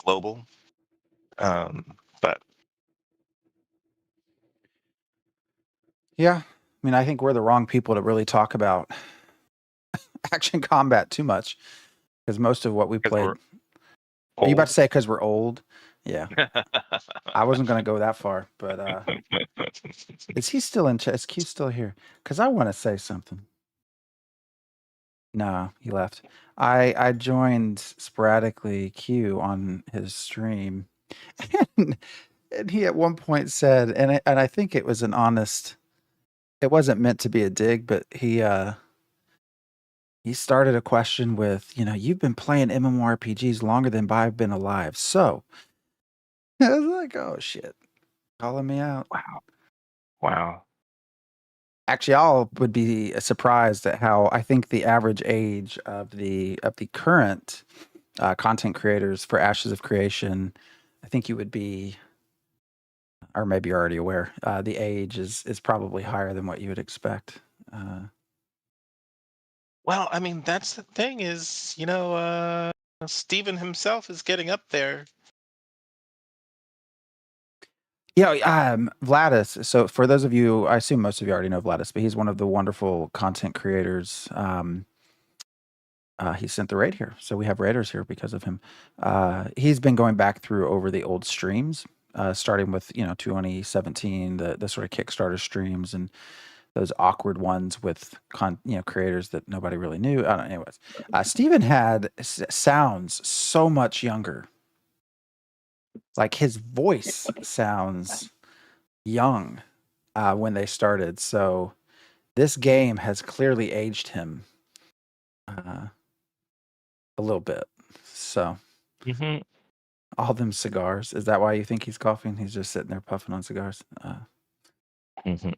B: global. But
A: yeah, I mean, I think we're the wrong people to really talk about action combat too much because most of what we
B: because
A: played.
B: we're
A: Are you about to
B: old.
A: say because we're old? Yeah, I wasn't going to go that far, but is he still in chat? Is Q still here? Because I want to say something. No, he left. I joined sporadically Q on his stream, and he at one point said, and I think it was an honest. It wasn't meant to be a dig, but he started a question with, you've been playing MMORPGs longer than I've been alive. So I was like, oh shit, calling me out.
B: Wow. Wow.
A: Actually, y'all would be surprised at how I think the average age of the current content creators for Ashes of Creation, I think you would be, or maybe you're already aware, the age is probably higher than what you would expect.
B: Well, I mean, that's the thing is, Steven himself is getting up there.
A: Yeah, Vladis. So for those of you, I assume most of you already know Vladis, but he's one of the wonderful content creators. He sent the raid here, so we have raiders here because of him. He's been going back through over the old streams, starting with 2017, the sort of Kickstarter streams and those awkward ones with creators that nobody really knew. I don't know. Anyways, Steven sounds so much younger. Like his voice sounds young when they started. So this game has clearly aged him a little bit. So
B: Mm-hmm.
A: all them cigars. Is that why you think he's coughing? He's just sitting there puffing on cigars.
B: Mm-hmm.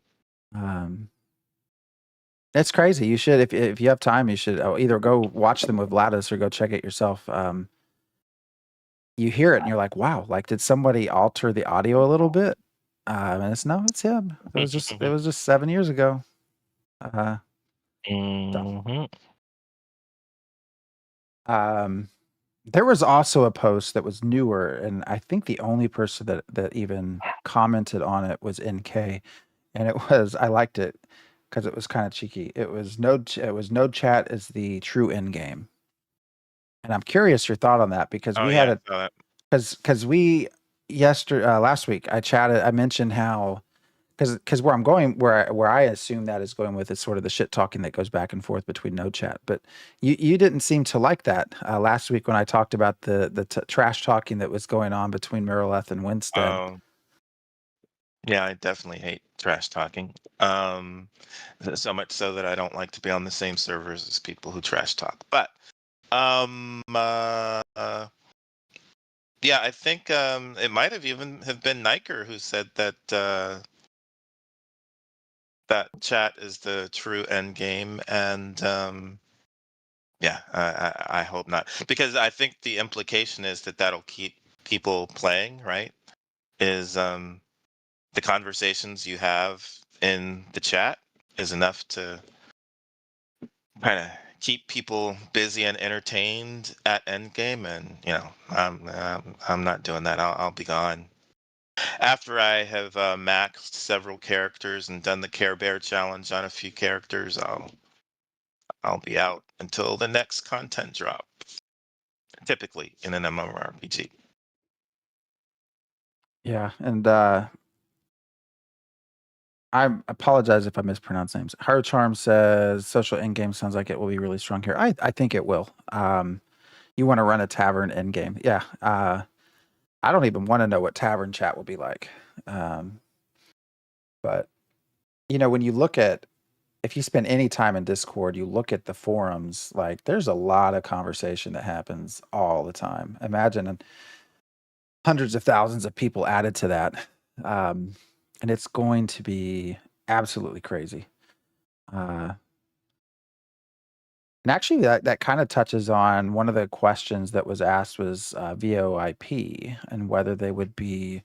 A: It's crazy. You should, if you have time, you should either go watch them with Vladis or go check it yourself. You hear it and you're like, wow, like did somebody alter the audio a little bit? And it's him. It was just 7 years ago. So.
B: Mm-hmm.
A: There was also a post that was newer, and I think the only person that even commented on it was NK, and I liked it because it was kind of cheeky. It was Node Chat is the true end game, and I'm curious your thought on that because
B: Oh
A: we had
B: yeah,
A: a
B: I saw that.
A: because we last week I mentioned how because where I'm going, where I assume that is going with is sort of the shit talking that goes back and forth between no chat. But you didn't seem to like that last week when I talked about the trash talking that was going on between Miraleth and Winstead.
B: Yeah, I definitely hate trash talking. So much so that I don't like to be on the same servers as people who trash talk. But um, uh, uh, yeah, I think it might have even have been Niker who said that that chat is the true end game, and Yeah, I hope not, because I think the implication is that that'll keep people playing, right? Is the conversations you have in the chat is enough to kind of keep people busy and entertained at endgame, and I'm not doing that. I'll be gone after I have maxed several characters and done the Care Bear challenge on a few characters. I'll be out until the next content drop. Typically in an mmorpg.
A: Yeah, and I apologize if I mispronounce names. Hard Charm says social end game sounds like it will be really strong here. I think it will. You want to run a tavern end game. Yeah. I don't even want to know what tavern chat will be like. But when you look at, if you spend any time in Discord, you look at the forums, like there's a lot of conversation that happens all the time. Imagine hundreds of thousands of people added to that. And it's going to be absolutely crazy. And actually, that kind of touches on one of the questions that was asked was VoIP and whether they would be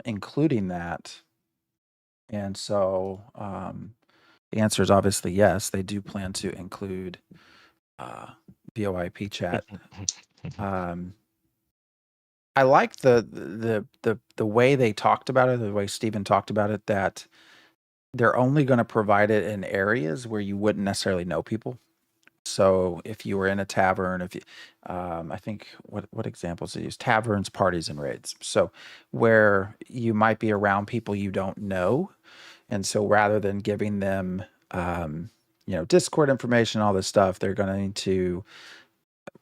A: including that. And so the answer is obviously yes. They do plan to include VoIP chat. I like the way they talked about it, the way Stephen talked about it, that they're only going to provide it in areas where you wouldn't necessarily know people. So if you were in a tavern, if you, I think what examples to use? Taverns, parties, and raids. So where you might be around people you don't know, and so rather than giving them, Discord information, all this stuff, they're going to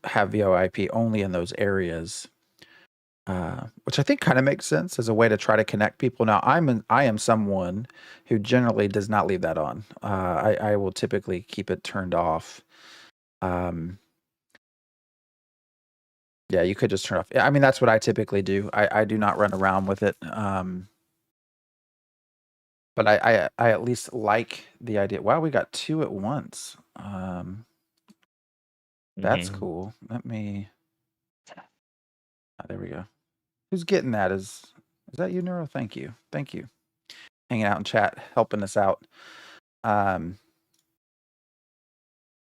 A: have VoIP only in those areas. Which I think kind of makes sense as a way to try to connect people. Now, I am someone who generally does not leave that on. I will typically keep it turned off. Yeah, you could just turn off. I mean, that's what I typically do. I do not run around with it. But I at least like the idea. Wow, we got two at once. That's cool. Let me. There we go. Who's getting that? Is that you, Neuro? Thank you. Thank you. Hanging out in chat, helping us out.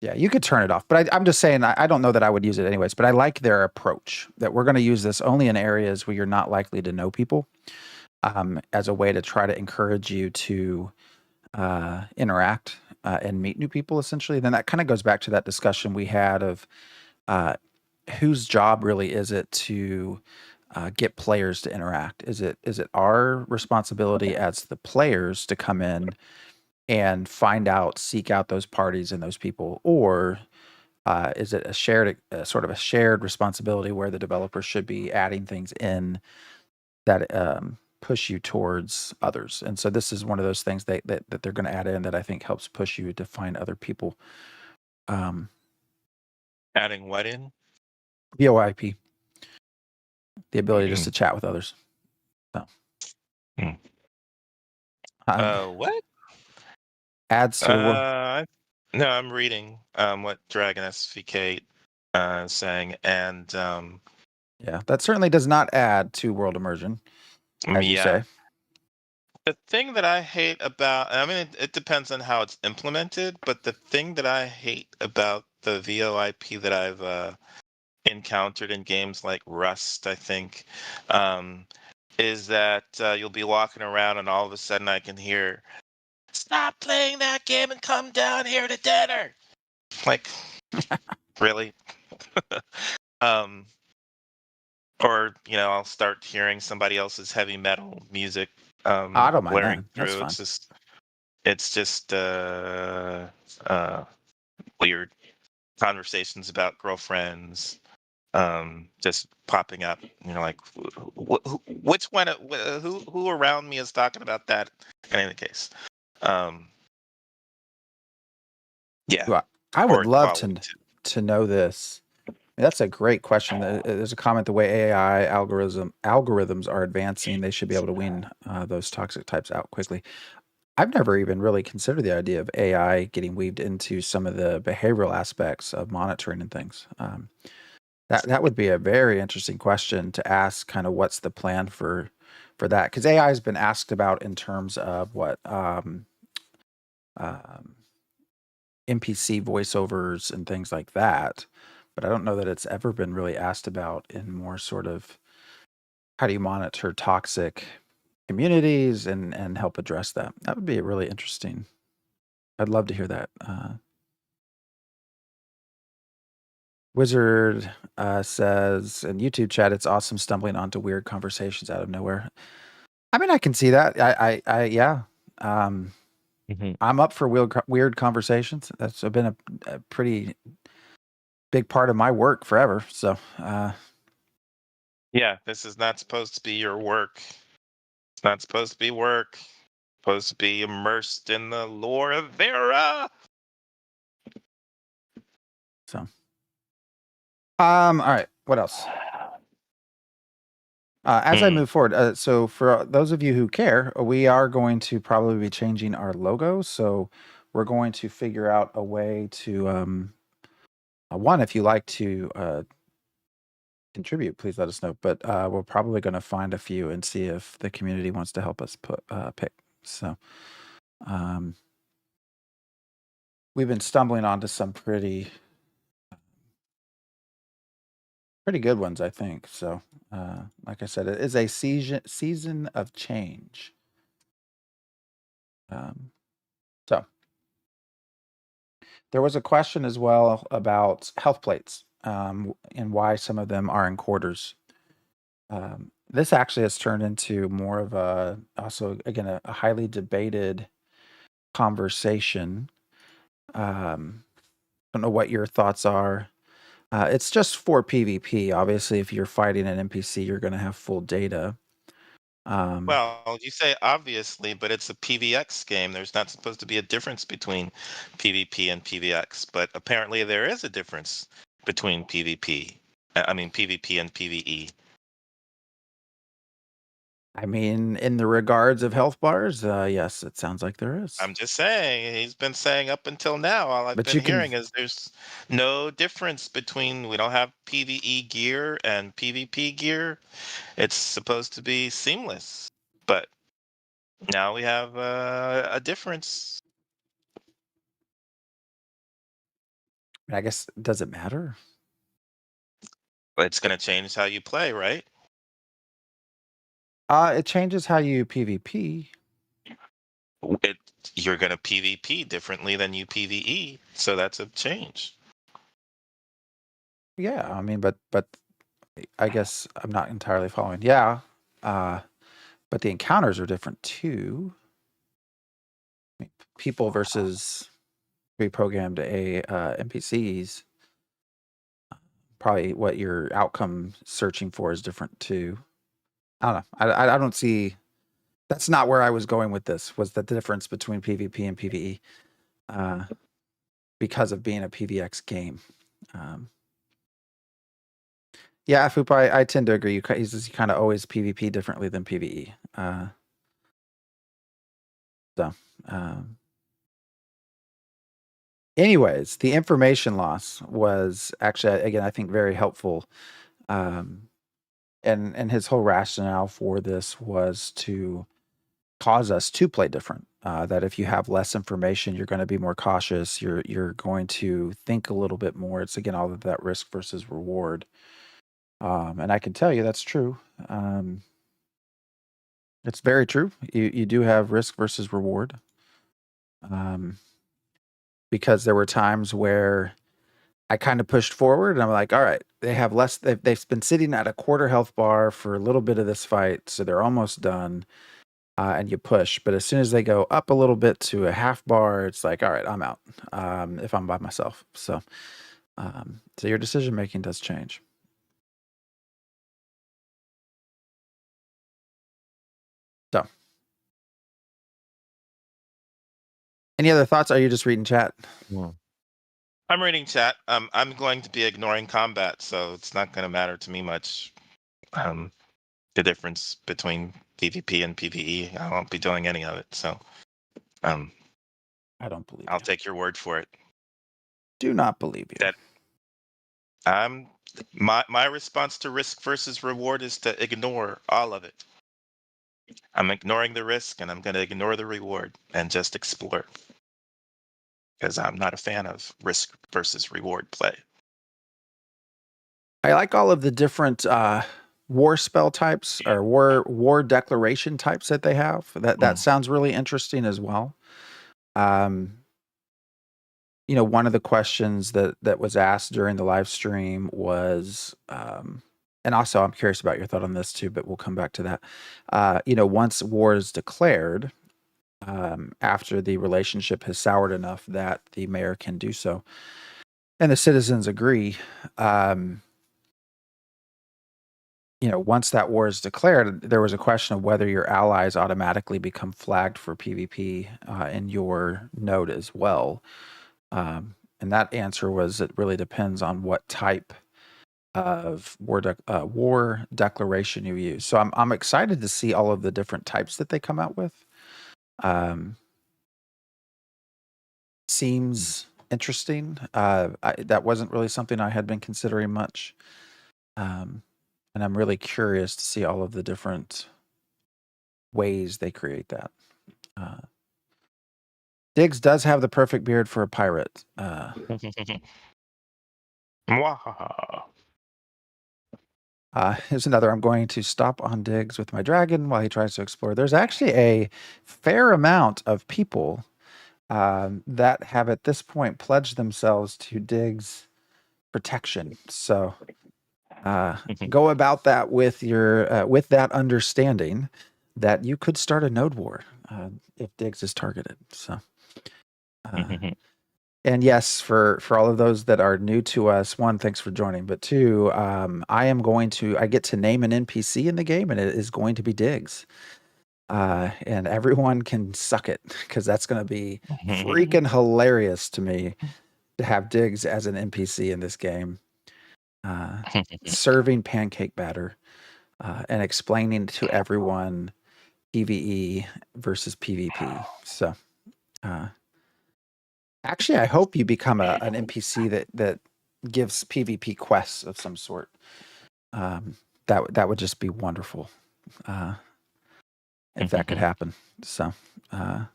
A: Yeah, you could turn it off, but I'm just saying I don't know that I would use it anyways. But I like their approach that we're going to use this only in areas where you're not likely to know people, as a way to try to encourage you to interact and meet new people. Essentially, then that kind of goes back to that discussion we had of whose job really is it to get players to interact? Is it our responsibility as the players to come in and seek out those parties and those people, or is it a sort of a shared responsibility where the developer should be adding things in that push you towards others? And so this is one of those things that they're going to add in that I think helps push you to find other people.
B: Adding what in?
A: VoIP, the ability just to chat with others. So.
B: What?
A: Adds to the world.
B: No, I'm reading what Dragon SVK is saying, and
A: yeah, that certainly does not add to world immersion, as you say.
B: The thing that I hate about, I mean, it depends on how it's implemented, but the thing that I hate about the VoIP that I've encountered in games like Rust, I think, is that you'll be walking around and all of a sudden I can hear, "Stop playing that game and come down here to dinner." Like, really? Or I'll start hearing somebody else's heavy metal music
A: I don't mind
B: blaring
A: that. That's
B: through.
A: fine.
B: It's just weird conversations about girlfriends just popping up. Like which one? Who around me is talking about that? In any case, yeah.
A: I would love to know this. That's a great question. There's a comment: the way AI algorithms are advancing, they should be able to wean those toxic types out quickly. I've never even really considered the idea of AI getting weaved into some of the behavioral aspects of monitoring and things. That would be a very interesting question to ask. Kind of what's the plan for that? Because AI has been asked about in terms of what um, NPC voiceovers and things like that, but I don't know that it's ever been really asked about in more sort of how do you monitor toxic communities and help address that. That would be really interesting. I'd love to hear that. Wizard says in YouTube chat, it's awesome stumbling onto weird conversations out of nowhere. I mean, I can see that. Yeah. I'm up for weird conversations. That's been a pretty big part of my work forever. So,
B: Yeah, this is not supposed to be your work. It's not supposed to be work. It's supposed to be immersed in the lore of Vera.
A: so. All right. What else? As I move forward, so for those of you who care, we are going to probably be changing our logo. So we're going to figure out a way to one, if you like to contribute, please let us know. But we're probably going to find a few and see if the community wants to help us pick. So we've been stumbling onto some pretty good ones, I think. So like I said, it is a season of change. So there was a question as well about health plates and why some of them are in quarters. This actually has turned into more of a highly debated conversation. I don't know what your thoughts are. It's just for PvP. Obviously, if you're fighting an NPC, you're going to have full data.
B: Well, you say obviously, but it's a PvX game. There's not supposed to be a difference between PvP and PvX, but apparently there is a difference between PvP. I mean PvP and PvE.
A: I mean, in the regards of health bars, yes, it sounds like there is.
B: I'm just saying, he's been saying up until now, all I've
A: But
B: been
A: you can,
B: hearing is there's no difference between we don't have PvE gear and PvP gear. It's supposed to be seamless, but now we have a difference.
A: I guess, does it matter?
B: It's going to change how you play, right?
A: It changes how you PvP.
B: It You're going to PvP differently than you PvE, so that's a change.
A: Yeah, I mean, but I guess I'm not entirely following. Yeah, but the encounters are different too. I mean, people versus pre-programmed NPCs. Probably what your outcome searching for is different too. I don't know. I don't see. That's not where I was going with this. Was the difference between PvP and PvE because of being a PvX game? Yeah, Fupa, I tend to agree. You kind of always PvP differently than PvE. So, anyways, the information loss was actually, again, I think very helpful. And his whole rationale for this was to cause us to play different. That if you have less information, you're going to be more cautious. You're going to think a little bit more. It's again all of that risk versus reward. And I can tell you that's true. It's very true. You do have risk versus reward. Because there were times where I kind of pushed forward and I'm like, all right, they have less. They've been sitting at a quarter health bar for a little bit of this fight, so they're almost done. And you push, but as soon as they go up a little bit to a half bar, it's like, all right, I'm out. If I'm by myself, so your decision making does change. So, any other thoughts? Are you just reading chat?
B: I'm reading chat. I'm going to be ignoring combat, so it's not going to matter to me much. The difference between PvP and PvE, I won't be doing any of it. So Um,
A: I don't believe
B: I'll
A: you.
B: take your word for it.
A: Do not believe you.
B: That my response to risk versus reward is to ignore all of it. I'm ignoring the risk and I'm going to ignore the reward and just explore because I'm not a fan of risk versus reward play.
A: I like all of the different war spell types or war declaration types that they have. That sounds really interesting as well. You know, one of the questions that was asked during the live stream was, and also I'm curious about your thought on this too, but we'll come back to that. You know, once war is declared, after the relationship has soured enough that the mayor can do so, and the citizens agree, you know, once that war is declared, there was a question of whether your allies automatically become flagged for PvP in your node as well. And that answer was it really depends on what type of war declaration you use. So I'm excited to see all of the different types that they come out with. Seems interesting. That wasn't really something I had been considering much. And I'm really curious to see all of the different ways they create that. Diggs does have the perfect beard for a pirate. Here's another. I'm going to stop on Diggs with my dragon while he tries to explore. There's actually a fair amount of people that have at this point pledged themselves to Diggs protection. So go about that with your with that understanding that you could start a node war if Diggs is targeted. So. And yes, for all of those that are new to us, one, thanks for joining. But two, I get to name an NPC in the game, and it is going to be Diggs. And everyone can suck it because that's going to be freaking hilarious to me to have Diggs as an NPC in this game, serving pancake batter and explaining to everyone PvE versus PvP. So. Actually, I hope you become an NPC that gives PvP quests of some sort. That would just be wonderful if that could happen. So,
B: yeah,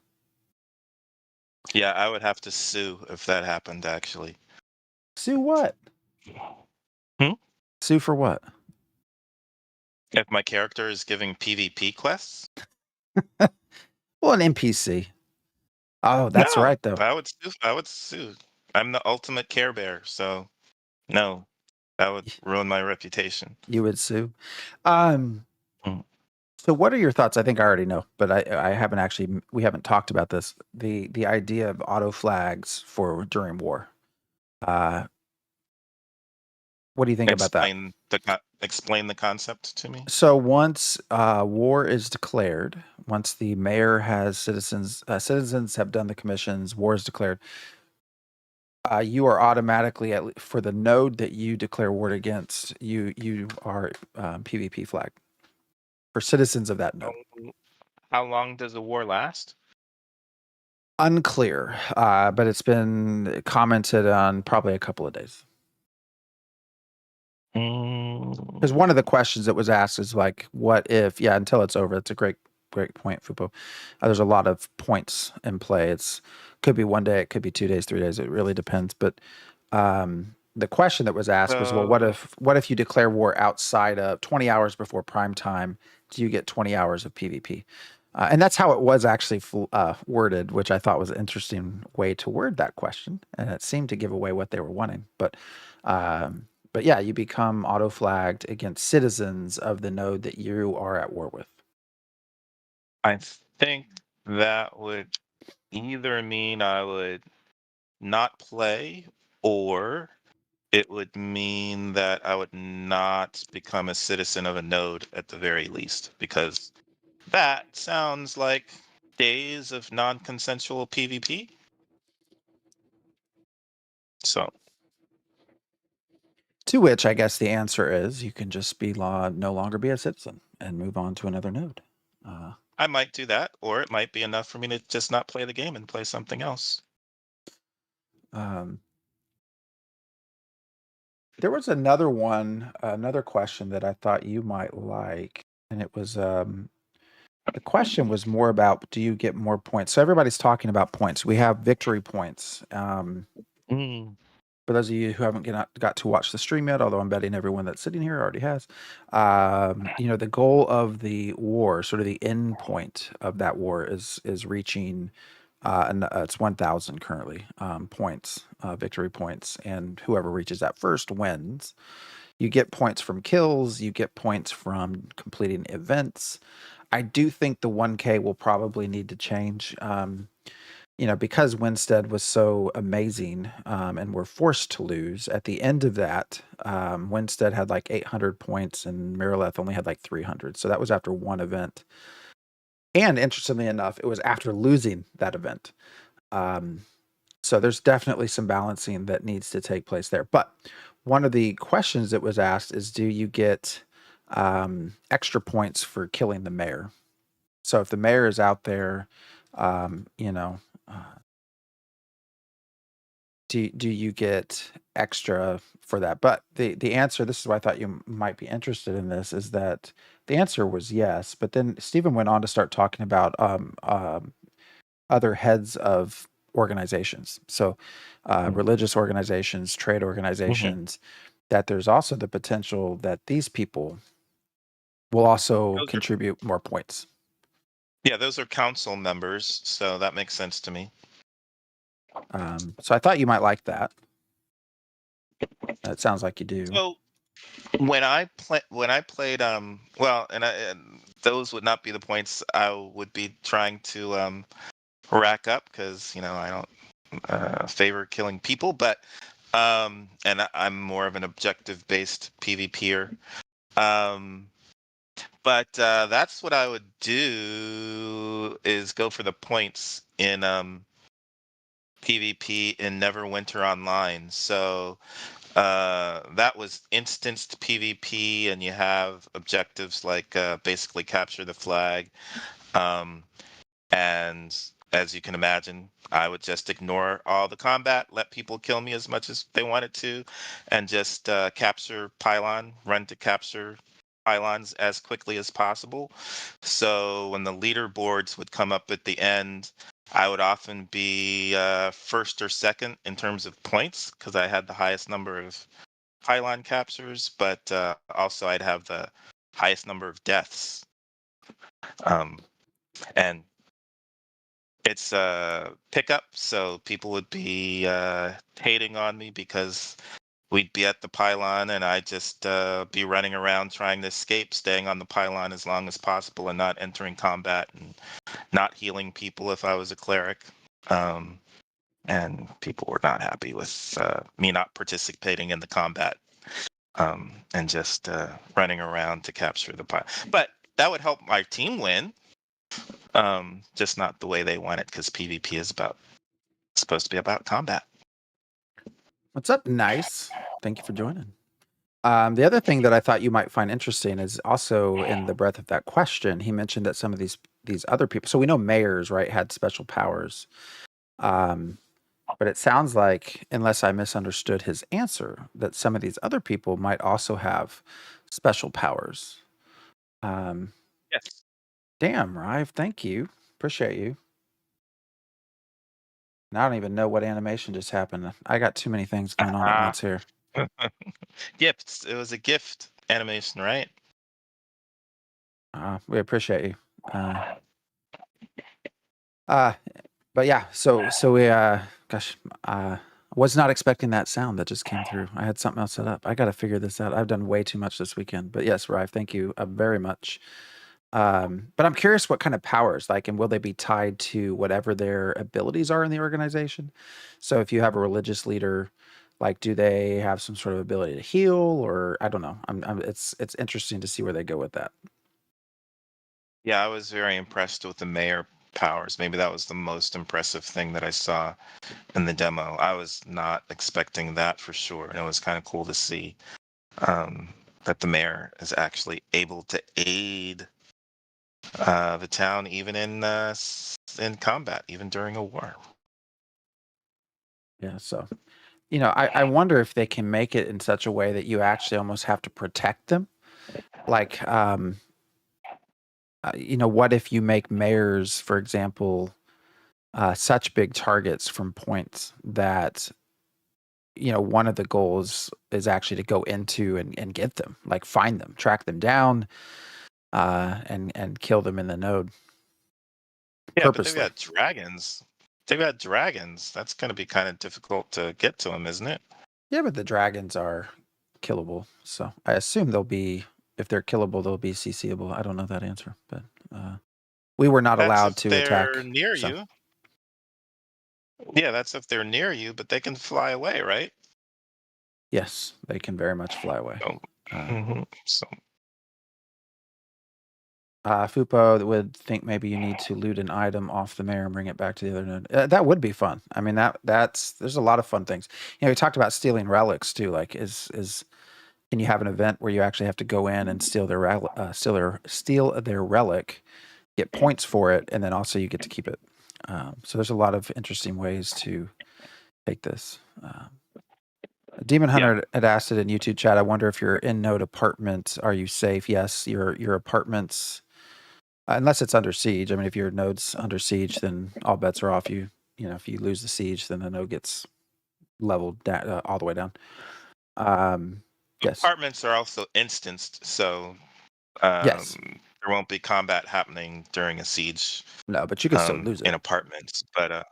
B: I would have to sue if that happened. Actually,
A: sue what?
B: Hmm?
A: Sue for what?
B: If my character is giving PvP quests,
A: Well, an NPC. Oh, that's
B: no,
A: right, though.
B: I would sue. I would sue. I'm the ultimate Care Bear, so no, that would ruin my reputation.
A: You would sue.
B: Mm.
A: So what are your thoughts? I think I already know, but we haven't talked about this. The idea of auto flags for during war. What do you think about that?
B: Explain the concept to me.
A: So once war is declared, once the mayor has citizens have done the commissions, war is declared, you are automatically for the node that you declare war against, you are PvP flag for citizens of that node.
B: How long does the war last?
A: Unclear, but it's been commented on probably a couple of days. Because one of the questions that was asked is like, what if, until it's over. It's a great point, Fupo. There's a lot of points in play. It's could be 1 day, it could be 2 days, 3 days. It really depends. But the question that was asked was, well, what if you declare war outside of 20 hours before prime time? Do you get 20 hours of PvP? And that's how it was actually worded, which I thought was an interesting way to word that question. And it seemed to give away what they were wanting. But yeah, you become auto flagged against citizens of the node that you are at war with.
B: I think that would either mean I would not play, or it would mean that I would not become a citizen of a node at the very least, because that sounds like days of non-consensual PvP. So,
A: To which I guess the answer is you can just be no longer be a citizen and move on to another node.
B: I might do that, or it might be enough for me to just not play the game and play something else.
A: Um, there was another one, another question that I thought you might like, and it was the question was more about, do you get more points? So everybody's talking about points. We have victory points.
B: Mm.
A: For those of you who haven't got to watch the stream yet, although I'm betting everyone that's sitting here already has, the goal of the war, sort of the end point of that war, is reaching, it's 1,000 currently, points, victory points, and whoever reaches that first wins. You get points from kills, you get points from completing events. I do think the 1K will probably need to change. Because Winstead was so amazing, and we're forced to lose at the end of that. Winstead had like 800 points and Marileth only had like 300. So that was after one event. And interestingly enough, it was after losing that event. So there's definitely some balancing that needs to take place there. But one of the questions that was asked is, do you get extra points for killing the mayor? So if the mayor is out there, uh, do you get extra for that? But the answer, this is why I thought you might be interested in this, is that the answer was yes. But then Stephen went on to start talking about other heads of organizations. So religious organizations, trade
B: Mhm.
A: organizations, that there's also the potential that these people will also
B: Those are,
A: contribute more points.
B: yeah, those are council members, so that makes sense to me.
A: So I thought you might like that. It sounds like you do.
B: So when I played, well, and those would not be the points I would be trying to rack up, because I don't favor killing people, but I'm more of an objective based PvPer. Um, but that's what I would do, is go for the points in PvP in Neverwinter Online. So that was instanced PvP, and you have objectives like basically capture the flag. Um, and as you can imagine, I would just ignore all the combat, let people kill me as much as they wanted to, and just capture pylon, run to capture pylons as quickly as possible. So when the leaderboards would come up at the end, I would often be first or second in terms of points, because I had the highest number of pylon captures, but also I'd have the highest number of deaths. Um, and it's pickup, so people would be hating on me because we'd be at the pylon and I'd just be running around trying to escape, staying on the pylon as long as possible and not entering combat and not healing people if I was a cleric. Um, and people were not happy with me not participating in the combat, and just running around to capture the pylon. But that would help my team win, just not the way they want it, because PvP is supposed to be about combat.
A: What's up, Nice? Thank you for joining. The other thing that I thought you might find interesting is also in the breadth of that question, he mentioned that some of these other people. So we know mayors, right, had special powers, but it sounds like, unless I misunderstood his answer, that some of these other people might also have special powers.
B: Yes.
A: Damn, Rive, thank you, appreciate you. And I don't even know what animation just happened. I got too many things going on at once here.
B: Gifts. It was a gift animation, right?
A: We appreciate you. But yeah, so we gosh, was not expecting that sound that just came through. I had something else set up. I got to figure this out. I've done way too much this weekend. But yes, Rive, thank you very much. But I'm curious what kind of powers, like, and will they be tied to whatever their abilities are in the organization? So if you have a religious leader, like, do they have some sort of ability to heal, or I don't know. It's interesting to see where they go with that.
B: Yeah, I was very impressed with the mayor powers. Maybe that was the most impressive thing that I saw in the demo. I was not expecting that for sure, and it was kind of cool to see that the mayor is actually able to aid the town, even in combat, even during a war.
A: Yeah, so I wonder if they can make it in such a way that you actually almost have to protect them. Like, what if you make mayors, for example, such big targets from points that one of the goals is actually to go into and get them, like find them, track them down, and kill them in the node
B: Yeah, but they've
A: purposely.
B: got dragons. They've got dragons. That's going to be kind of difficult to get to them, isn't it?
A: Yeah, but the dragons are killable, so I assume they'll be. If they're killable, they'll be CCable. I don't know that answer, but we were not
B: That's
A: allowed
B: if
A: to
B: they're
A: attack.
B: near
A: So
B: you. Yeah, that's if they're near you, but they can fly away, right?
A: yes, they can very much fly away.
B: Oh, So
A: Fupo would think maybe you need to loot an item off the mayor and bring it back to the other node. That would be fun. I mean, there's a lot of fun things. We talked about stealing relics too. Like, can you have an event where you actually have to go in and steal their relic, get points for it, and then also you get to keep it. So there's a lot of interesting ways to take this. Demon Hunter had asked it in YouTube chat. I wonder if you're in node apartment, are you safe? Yes, your apartments. Unless it's under siege. I mean, if your node's under siege, then all bets are off. If you lose the siege, then the node gets leveled down, all the way down. Yes.
B: apartments are also instanced, so
A: Yes.
B: there won't be combat happening during a siege
A: No, but you can still lose it.
B: in apartments. But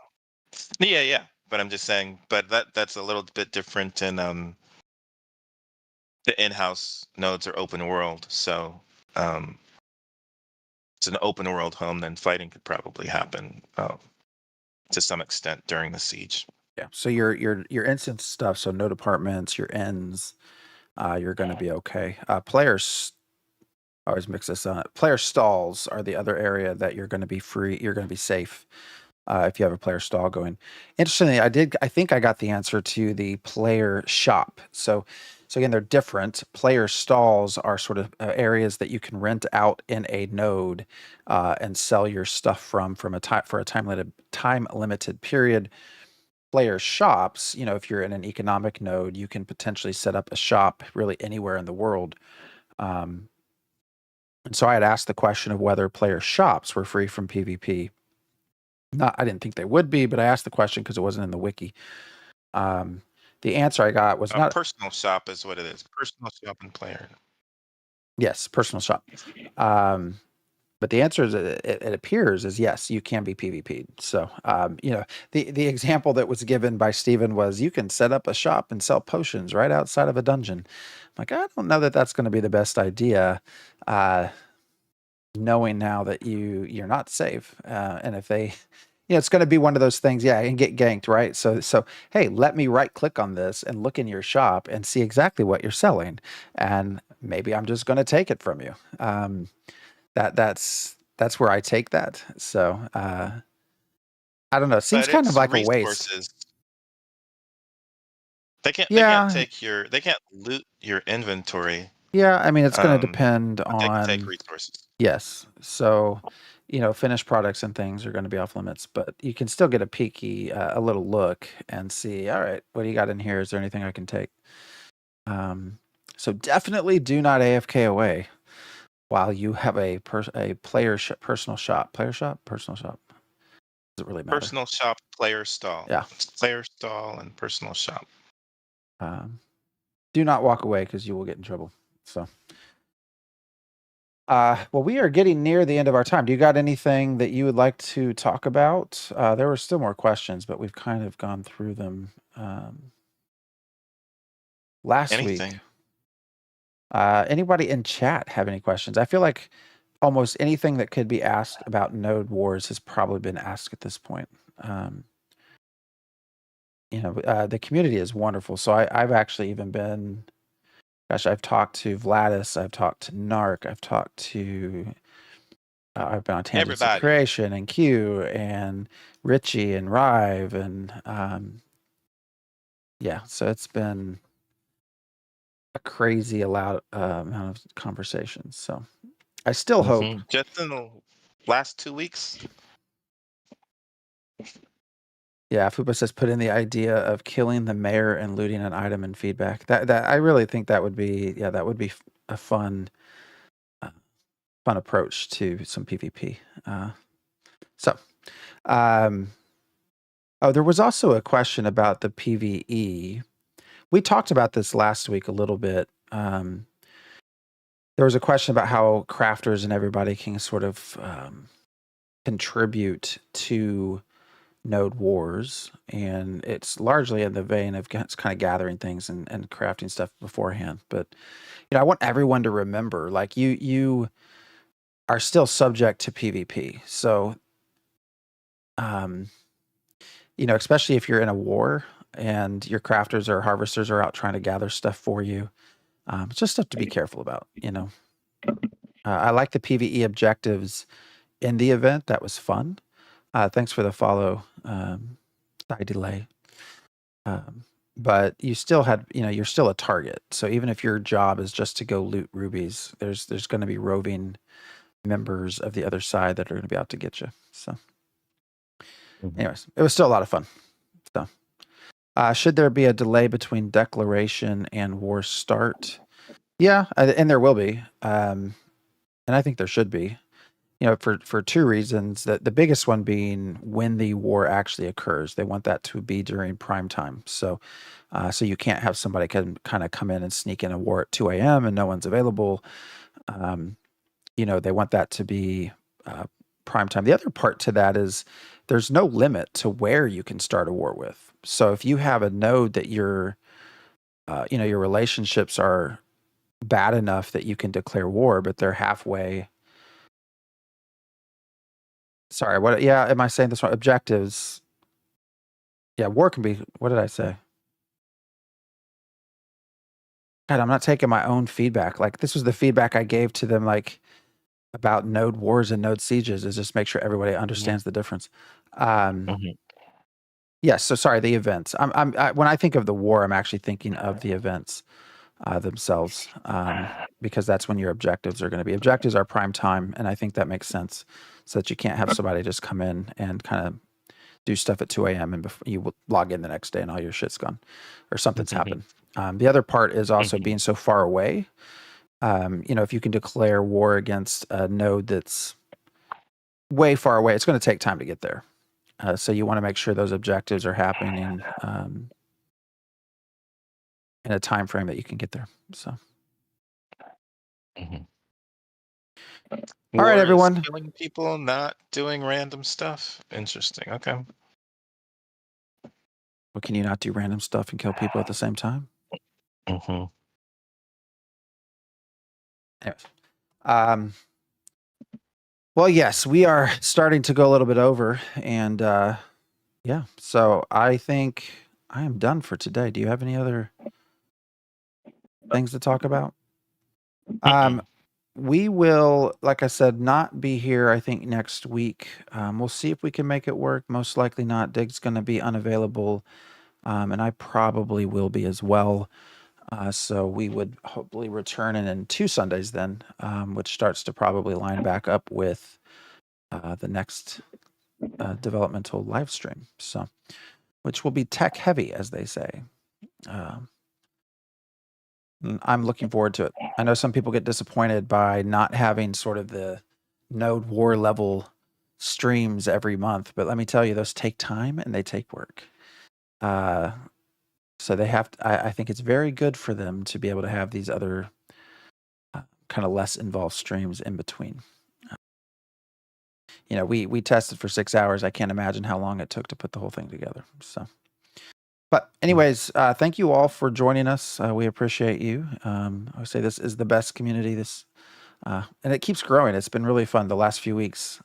B: yeah. But I'm just saying. But that's a little bit different in the in-house nodes are open world, so it's an open world home. Then fighting could probably happen to some extent during the siege.
A: Yeah. So your instance stuff. So node apartments, your ends, you're going to be okay. Players. I always mix this up. Player stalls are the other area that you're going to be free. You're going to be safe. If you have a player stall going. Interestingly, I think I got the answer to the player shop. So again, they're different. Player stalls are sort of areas that you can rent out in a node and sell your stuff for a time limited period. Player shops, if you're in an economic node, you can potentially set up a shop really anywhere in the world. And so I had asked the question of whether player shops were free from PvP. I didn't think they would be, but I asked the question because it wasn't in the wiki. The answer I got was not.
B: Personal shop is what it is. Personal shop and player.
A: Yes, personal shop. But the answer is, it appears is yes, you can be PvP'd. So, the example that was given by Steven was you can set up a shop and sell potions right outside of a dungeon. I'm like, I don't know that that's going to be the best idea. Knowing now that you're not safe, and if they, it's going to be one of those things, and get ganked, right? So hey, let me right click on this and look in your shop and see exactly what you're selling, and maybe I'm just going to take it from you. That's where I take that. So I don't know. It seems kind of like a waste.
B: They can't loot your inventory.
A: Yeah, I mean, it's going to depend on.
B: They can take resources.
A: Yes. So, finished products and things are going to be off limits, but you can still get a little look and see, all right, what do you got in here? Is there anything I can take? So definitely do not AFK away while you have a personal shop. Player shop? Personal shop. Does it really matter?
B: Personal shop, player stall.
A: Yeah.
B: It's player stall and personal shop.
A: Do not walk away because you will get in trouble. So. Well, we are getting near the end of our time. Do you got anything that you would like to talk about? There were still more questions, but we've kind of gone through them last week. Anybody in chat have any questions? I feel like almost anything that could be asked about node wars has probably been asked at this point. The community is wonderful. So I've actually even been... Gosh, I've talked to Vladis, I've talked to Narc, I've talked to... I've been on Tangents of Creation and Q and Richie and Rive and so it's been a crazy amount of conversations. So I still hope.
B: Just in the last 2 weeks.
A: Yeah, Fupa says put in the idea of killing the mayor and looting an item in feedback. That I really think that would be a fun approach to some PvP. So, there was also a question about the PvE. We talked about this last week a little bit. There was a question about how crafters and everybody can sort of contribute to node wars, and it's largely in the vein of kind of gathering things and crafting stuff beforehand. But I want everyone to remember, like you are still subject to PvP. So, especially if you're in a war and your crafters or harvesters are out trying to gather stuff for you, it's just stuff to be careful about. I like the PvE objectives in the event. That was fun. Thanks for the follow, side delay. But you still had, you're still a target. So even if your job is just to go loot rubies, there's going to be roving members of the other side that are going to be out to get you. So, anyways, it was still a lot of fun. So, should there be a delay between declaration and war start? Yeah, and there will be. And I think there should be. For two reasons. The biggest one being when the war actually occurs. They want that to be during prime time. So you can't have somebody can kind of come in and sneak in a war at 2 a.m. and no one's available. They want that to be prime time. The other part to that is there's no limit to where you can start a war with. So if you have a node that your relationships are bad enough that you can declare war, but they're halfway. Sorry, what? Yeah, am I saying this wrong? Objectives. Yeah, war can be. What did I say? God, I'm not taking my own feedback. Like this was the feedback I gave to them, like about node wars and node sieges, is just make sure everybody understands the difference. Yes. So sorry, the events. When I think of the war, I'm actually thinking of the events themselves, because that's when your objectives are going to be. Objectives are prime time, and I think that makes sense, so that you can't have somebody just come in and kind of do stuff at 2 a.m. and you log in the next day and all your shit's gone or something's happened. The other part is also being so far away. If you can declare war against a node that's way far away, it's going to take time to get there. So you want to make sure those objectives are happening in a time frame that you can get there. So, all right, everyone.
B: Killing people, not doing random stuff. Interesting. Okay.
A: Well, can you not do random stuff and kill people at the same time? Anyways, well, yes, we are starting to go a little bit over, and yeah, so I think I am done for today. Do you have any other things to talk about? We will, like I said, not be here, I think, next week. We'll see if we can make it work. Most likely not. Dig's going to be unavailable, and I probably will be as well. So we would hopefully return in 2 Sundays then, which starts to probably line back up with the next developmental live stream. So, which will be tech heavy, as they say. I'm looking forward to it. I know some people get disappointed by not having sort of the node war level streams every month, but let me tell you, those take time and they take work. So they have to, I think it's very good for them to be able to have these other kind of less involved streams in between. We tested for 6 hours. I can't imagine how long it took to put the whole thing together. So, but anyways, thank you all for joining us. We appreciate you. I would say this is the best community. And it keeps growing. It's been really fun the last few weeks.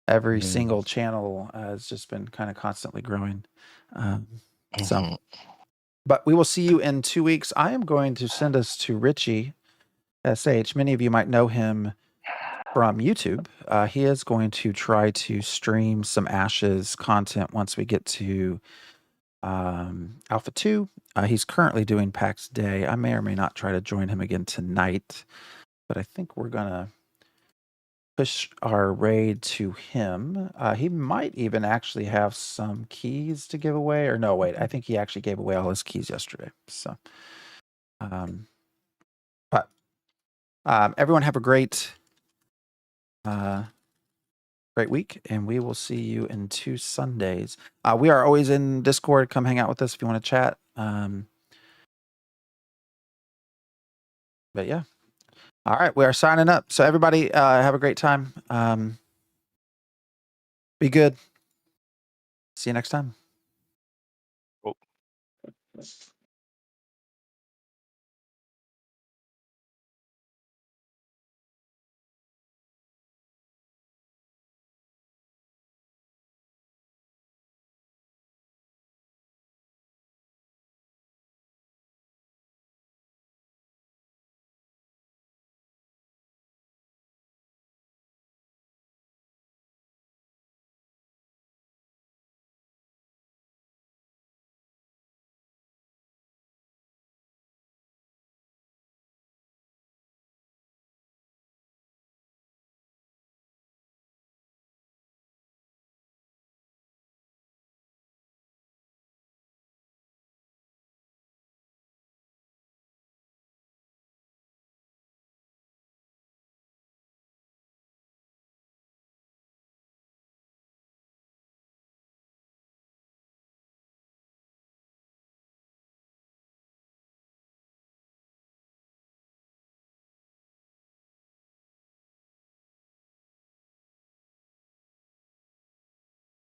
A: Every single channel has just been kind of constantly growing. So, but we will see you in 2 weeks. I am going to send us to Richie SH. Many of you might know him from YouTube. He is going to try to stream some Ashes content once we get to Alpha 2. He's currently doing Pax Day. I may or may not try to join him again tonight. but I think we're gonna push our raid to him. He might even actually have some keys to give away, or no, wait, I think he actually gave away all his keys yesterday. So, but everyone have a great week, and we will see you in 2 Sundays. We are always in Discord. Come hang out with us if you want to chat. But yeah. All right, we are signing up. So everybody have a great time. Be good. See you next time.
B: Oh.